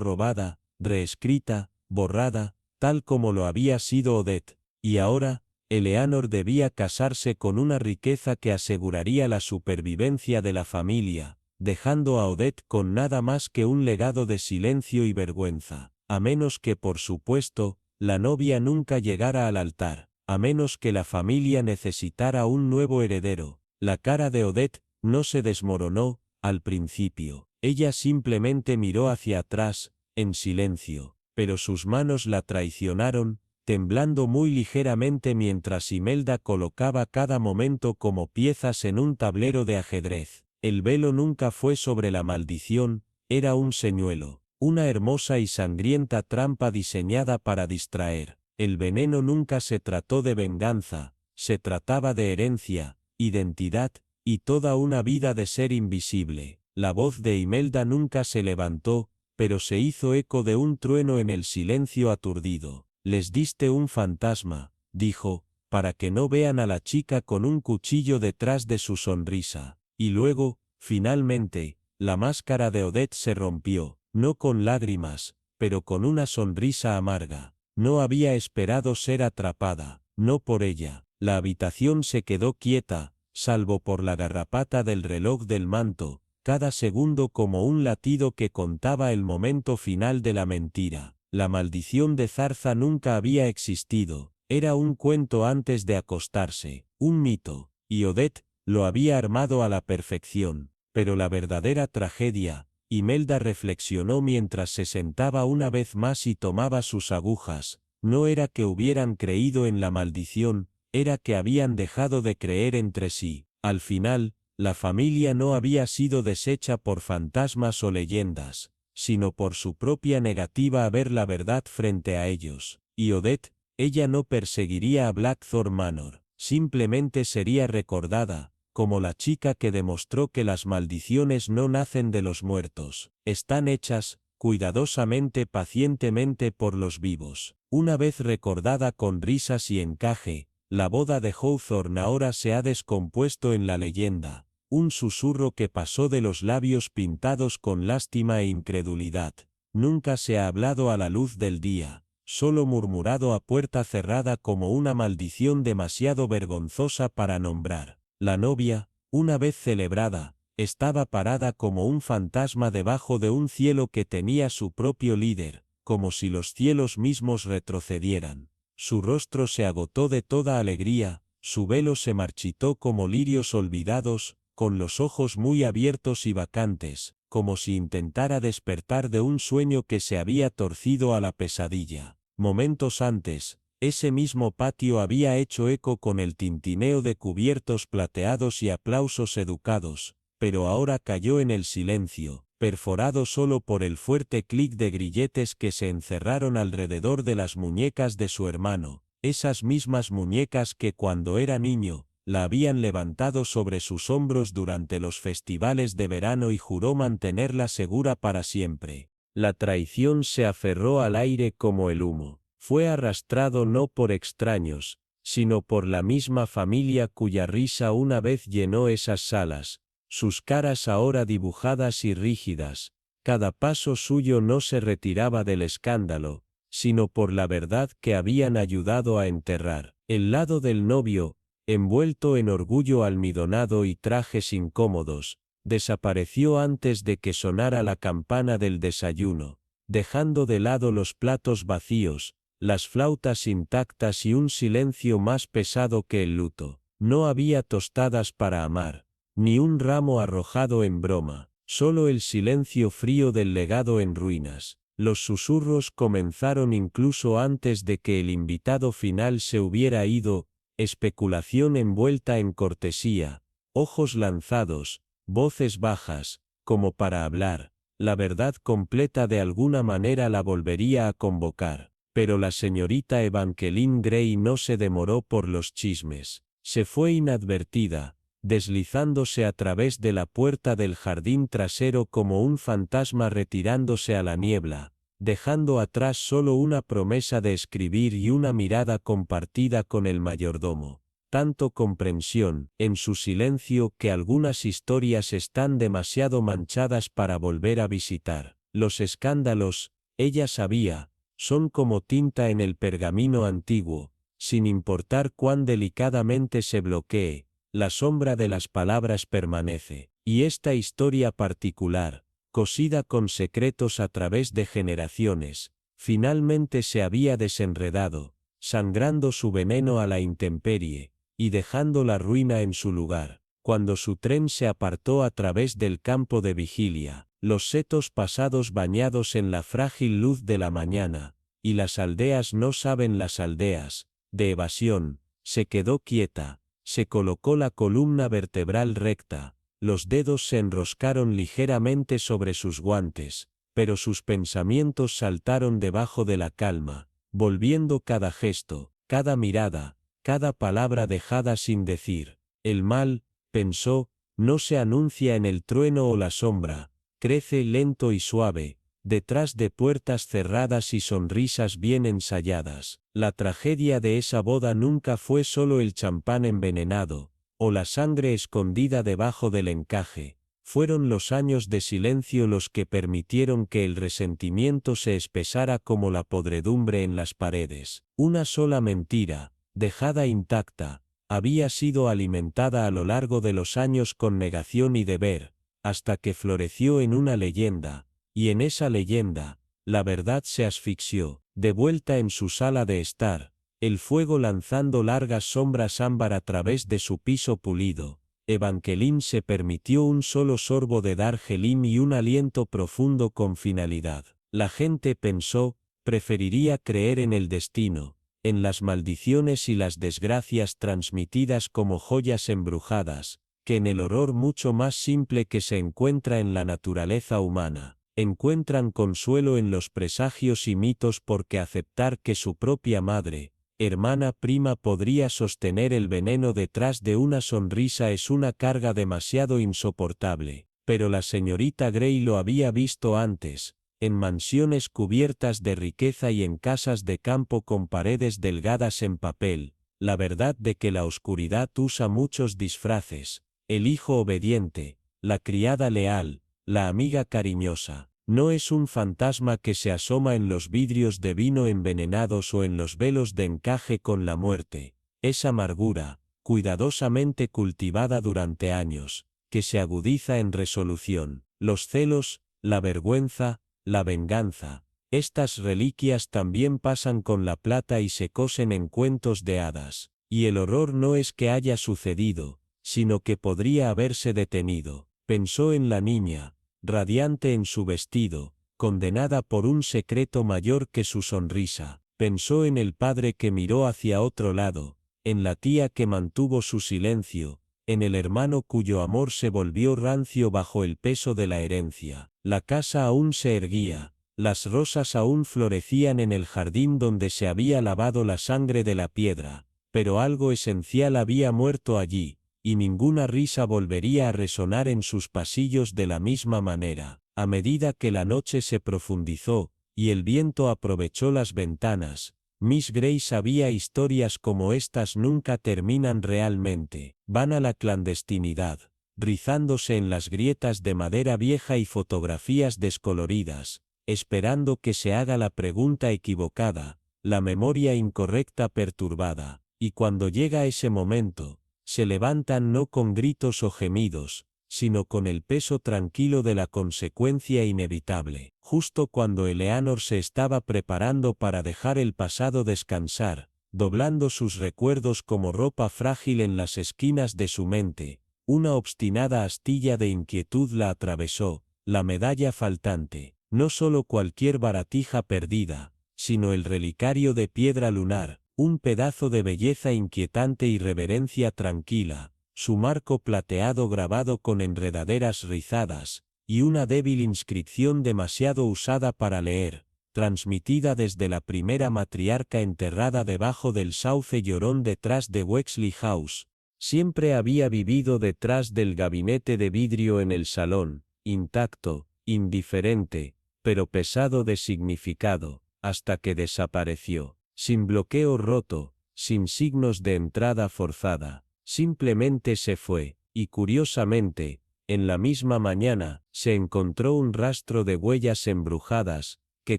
robada, reescrita, borrada, tal como lo había sido Odette, y ahora, Eleanor debía casarse con una riqueza que aseguraría la supervivencia de la familia, dejando a Odette con nada más que un legado de silencio y vergüenza, a menos que, por supuesto, la novia nunca llegara al altar, a menos que la familia necesitara un nuevo heredero. La cara de Odette no se desmoronó al principio, ella simplemente miró hacia atrás, en silencio, pero sus manos la traicionaron, temblando muy ligeramente mientras Imelda colocaba cada momento como piezas en un tablero de ajedrez. El velo nunca fue sobre la maldición, era un señuelo, una hermosa y sangrienta trampa diseñada para distraer. El veneno nunca se trató de venganza, se trataba de herencia, identidad, y toda una vida de ser invisible. La voz de Imelda nunca se levantó, pero se hizo eco de un trueno en el silencio aturdido. Les diste un fantasma, dijo, para que no vean a la chica con un cuchillo detrás de su sonrisa. Y luego, finalmente, la máscara de Odette se rompió, no con lágrimas, pero con una sonrisa amarga. No había esperado ser atrapada, no por ella. La habitación se quedó quieta, salvo por la garrapata del reloj del manto, cada segundo como un latido que contaba el momento final de la mentira. La maldición de Zarza nunca había existido, era un cuento antes de acostarse, un mito, y Odette lo había armado a la perfección. Pero la verdadera tragedia, Imelda reflexionó mientras se sentaba una vez más y tomaba sus agujas, no era que hubieran creído en la maldición, era que habían dejado de creer entre sí. Al final, la familia no había sido deshecha por fantasmas o leyendas, sino por su propia negativa a ver la verdad frente a ellos. Y Odette, ella no perseguiría a Blackthorn Manor, simplemente sería recordada, como la chica que demostró que las maldiciones no nacen de los muertos, están hechas, cuidadosamente, pacientemente por los vivos. Una vez recordada con risas y encaje, la boda de Hawthorne ahora se ha descompuesto en la leyenda, un susurro que pasó de los labios pintados con lástima e incredulidad. Nunca se ha hablado a la luz del día, solo murmurado a puerta cerrada como una maldición demasiado vergonzosa para nombrar. La novia, una vez celebrada, estaba parada como un fantasma debajo de un cielo que tenía su propio líder, como si los cielos mismos retrocedieran. Su rostro se agotó de toda alegría, su velo se marchitó como lirios olvidados, con los ojos muy abiertos y vacantes, como si intentara despertar de un sueño que se había torcido a la pesadilla. Momentos antes, ese mismo patio había hecho eco con el tintineo de cubiertos plateados y aplausos educados, pero ahora cayó en el silencio, perforado solo por el fuerte clic de grilletes que se encerraron alrededor de las muñecas de su hermano, esas mismas muñecas que cuando era niño, la habían levantado sobre sus hombros durante los festivales de verano y juró mantenerla segura para siempre. La traición se aferró al aire como el humo. Fue arrastrado no por extraños, sino por la misma familia cuya risa una vez llenó esas salas, sus caras ahora dibujadas y rígidas. Cada paso suyo no se retiraba del escándalo, sino por la verdad que habían ayudado a enterrar. El lado del novio, envuelto en orgullo almidonado y trajes incómodos, desapareció antes de que sonara la campana del desayuno, dejando de lado los platos vacíos, las flautas intactas y un silencio más pesado que el luto. No había tostadas para amar, ni un ramo arrojado en broma, solo el silencio frío del legado en ruinas. Los susurros comenzaron incluso antes de que el invitado final se hubiera ido, especulación envuelta en cortesía, ojos lanzados, voces bajas, como para hablar, la verdad completa de alguna manera la volvería a convocar. Pero la señorita Evangeline Gray no se demoró por los chismes, se fue inadvertida, deslizándose a través de la puerta del jardín trasero como un fantasma retirándose a la niebla, dejando atrás solo una promesa de escribir y una mirada compartida con el mayordomo. Tanto comprensión, en su silencio, que algunas historias están demasiado manchadas para volver a visitar. Los escándalos, ella sabía, son como tinta en el pergamino antiguo, sin importar cuán delicadamente se bloquee, la sombra de las palabras permanece. Y esta historia particular, cosida con secretos a través de generaciones, finalmente se había desenredado, sangrando su veneno a la intemperie, y dejando la ruina en su lugar. Cuando su tren se apartó a través del campo de vigilia, los setos pasados bañados en la frágil luz de la mañana, y las aldeas no saben las aldeas, de evasión, se quedó quieta, se colocó la columna vertebral recta, los dedos se enroscaron ligeramente sobre sus guantes, pero sus pensamientos saltaron debajo de la calma, volviendo cada gesto, cada mirada, cada palabra dejada sin decir. El mal, pensó, no se anuncia en el trueno o la sombra, crece lento y suave, detrás de puertas cerradas y sonrisas bien ensayadas. La tragedia de esa boda nunca fue solo el champán envenenado, o la sangre escondida debajo del encaje. Fueron los años de silencio los que permitieron que el resentimiento se espesara como la podredumbre en las paredes. Una sola mentira, dejada intacta, había sido alimentada a lo largo de los años con negación y deber, hasta que floreció en una leyenda, y en esa leyenda, la verdad se asfixió. De vuelta en su sala de estar, el fuego lanzando largas sombras ámbar a través de su piso pulido, Evangeline se permitió un solo sorbo de Darjeeling y un aliento profundo con finalidad. La gente pensó, preferiría creer en el destino, en las maldiciones y las desgracias transmitidas como joyas embrujadas, que en el horror mucho más simple que se encuentra en la naturaleza humana. Encuentran consuelo en los presagios y mitos porque aceptar que su propia madre, Hermana prima, podría sostener el veneno detrás de una sonrisa es una carga demasiado insoportable. Pero la señorita Grey lo había visto antes, en mansiones cubiertas de riqueza y en casas de campo con paredes delgadas en papel, la verdad de que la oscuridad usa muchos disfraces, el hijo obediente, la criada leal, la amiga cariñosa. No es un fantasma que se asoma en los vidrios de vino envenenados o en los velos de encaje con la muerte. Es amargura, cuidadosamente cultivada durante años, que se agudiza en resolución. Los celos, la vergüenza, la venganza. Estas reliquias también pasan con la plata y se cosen en cuentos de hadas. Y el horror no es que haya sucedido, sino que podría haberse detenido. Pensó en la niña, radiante en su vestido, condenada por un secreto mayor que su sonrisa. Pensó en el padre que miró hacia otro lado, en la tía que mantuvo su silencio, en el hermano cuyo amor se volvió rancio bajo el peso de la herencia. La casa aún se erguía, las rosas aún florecían en el jardín donde se había lavado la sangre de la piedra, pero algo esencial había muerto allí, y ninguna risa volvería a resonar en sus pasillos de la misma manera. A medida que la noche se profundizó, y el viento aprovechó las ventanas, Miss Grey sabía historias como estas nunca terminan realmente. Van a la clandestinidad, rizándose en las grietas de madera vieja y fotografías descoloridas, esperando que se haga la pregunta equivocada, la memoria incorrecta perturbada, y cuando llega ese momento, se levantan no con gritos o gemidos, sino con el peso tranquilo de la consecuencia inevitable. Justo cuando Eleanor se estaba preparando para dejar el pasado descansar, doblando sus recuerdos como ropa frágil en las esquinas de su mente, una obstinada astilla de inquietud la atravesó, la medalla faltante, no solo cualquier baratija perdida, sino el relicario de piedra lunar, un pedazo de belleza inquietante y reverencia tranquila, su marco plateado grabado con enredaderas rizadas, y una débil inscripción demasiado usada para leer, transmitida desde la primera matriarca enterrada debajo del sauce llorón detrás de Wexley House. Siempre había vivido detrás del gabinete de vidrio en el salón, intacto, indiferente, pero pesado de significado, hasta que desapareció. Sin bloqueo roto, sin signos de entrada forzada, simplemente se fue, y curiosamente, en la misma mañana, se encontró un rastro de huellas embrujadas, que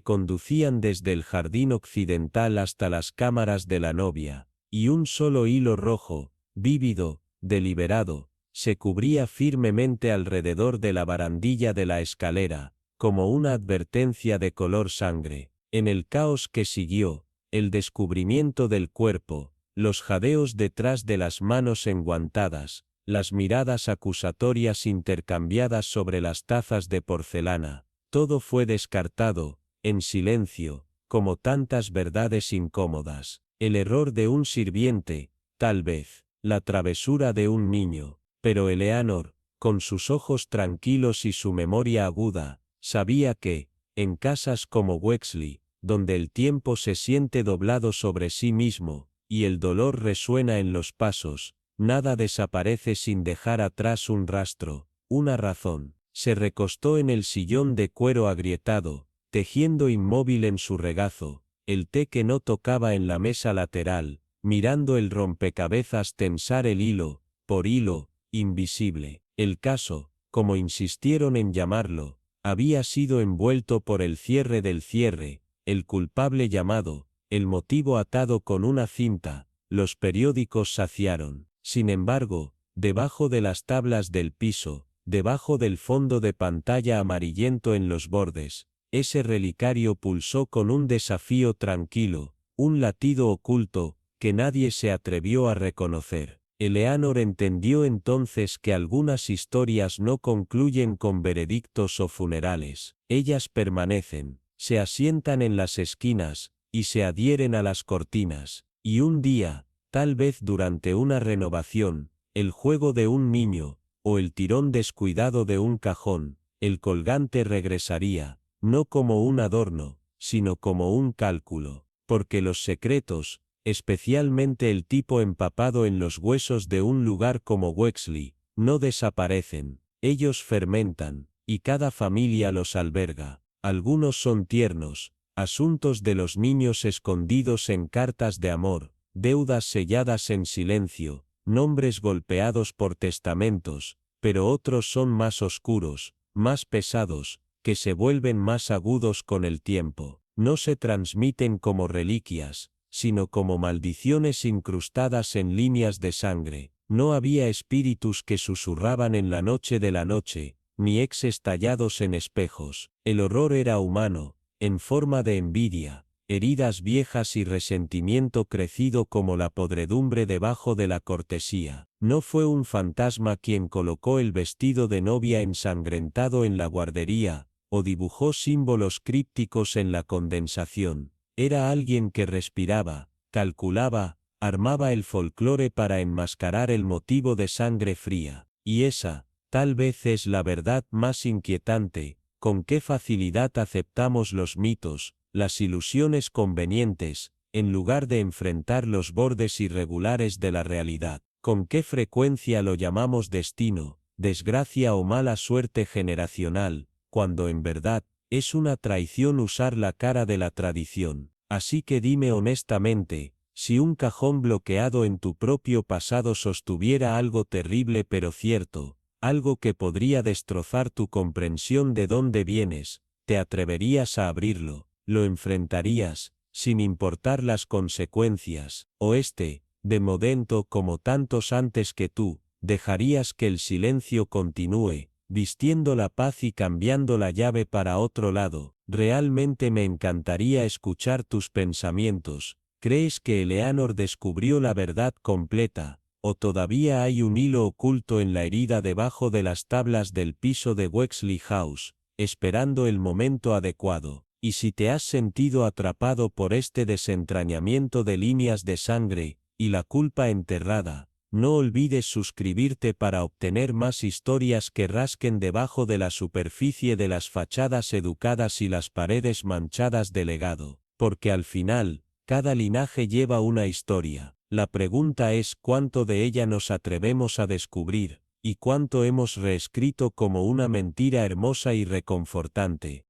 conducían desde el jardín occidental hasta las cámaras de la novia, y un solo hilo rojo, vívido, deliberado, se cubría firmemente alrededor de la barandilla de la escalera, como una advertencia de color sangre. En el caos que siguió, el descubrimiento del cuerpo, los jadeos detrás de las manos enguantadas, las miradas acusatorias intercambiadas sobre las tazas de porcelana, todo fue descartado, en silencio, como tantas verdades incómodas. El error de un sirviente, tal vez, la travesura de un niño, pero Eleanor, con sus ojos tranquilos y su memoria aguda, sabía que, en casas como Wexley, donde el tiempo se siente doblado sobre sí mismo, y el dolor resuena en los pasos, nada desaparece sin dejar atrás un rastro, una razón. Se recostó en el sillón de cuero agrietado, tejiendo inmóvil en su regazo, el té que no tocaba en la mesa lateral, mirando el rompecabezas tensar el hilo, por hilo, invisible. El caso, como insistieron en llamarlo, había sido envuelto por el cierre del cierre, el culpable llamado, el motivo atado con una cinta, los periódicos saciaron. Sin embargo, debajo de las tablas del piso, debajo del fondo de pantalla amarillento en los bordes, ese relicario pulsó con un desafío tranquilo, un latido oculto, que nadie se atrevió a reconocer. Eleanor entendió entonces que algunas historias no concluyen con veredictos o funerales, ellas permanecen, se asientan en las esquinas, y se adhieren a las cortinas, y un día, tal vez durante una renovación, el juego de un niño, o el tirón descuidado de un cajón, el colgante regresaría, no como un adorno, sino como un cálculo, porque los secretos, especialmente el tipo empapado en los huesos de un lugar como Wexley, no desaparecen, ellos fermentan, y cada familia los alberga. Algunos son tiernos, asuntos de los niños escondidos en cartas de amor, deudas selladas en silencio, nombres golpeados por testamentos, pero otros son más oscuros, más pesados, que se vuelven más agudos con el tiempo. No se transmiten como reliquias, sino como maldiciones incrustadas en líneas de sangre. No había espíritus que susurraban en la noche de la noche, ni exes tallados en espejos. El horror era humano, en forma de envidia, heridas viejas y resentimiento crecido como la podredumbre debajo de la cortesía. No fue un fantasma quien colocó el vestido de novia ensangrentado en la guardería, o dibujó símbolos crípticos en la condensación. Era alguien que respiraba, calculaba, armaba el folclore para enmascarar el motivo de sangre fría. Y esa, tal vez es la verdad más inquietante, con qué facilidad aceptamos los mitos, las ilusiones convenientes, en lugar de enfrentar los bordes irregulares de la realidad. Con qué frecuencia lo llamamos destino, desgracia o mala suerte generacional, cuando en verdad, es una traición usar la cara de la tradición. Así que dime honestamente, si un cajón bloqueado en tu propio pasado sostuviera algo terrible pero cierto, algo que podría destrozar tu comprensión de dónde vienes, ¿te atreverías a abrirlo? ¿Lo enfrentarías, sin importar las consecuencias? ¿O de Modento como tantos antes que tú, dejarías que el silencio continúe, vistiendo la paz y cambiando la llave para otro lado? Realmente me encantaría escuchar tus pensamientos. ¿Crees que Eleanor descubrió la verdad completa, o todavía hay un hilo oculto en la herida debajo de las tablas del piso de Wexley House, esperando el momento adecuado? Y si te has sentido atrapado por este desentrañamiento de líneas de sangre, y la culpa enterrada, no olvides suscribirte para obtener más historias que rasquen debajo de la superficie de las fachadas educadas y las paredes manchadas de legado, porque al final, cada linaje lleva una historia. La pregunta es cuánto de ella nos atrevemos a descubrir, y cuánto hemos reescrito como una mentira hermosa y reconfortante.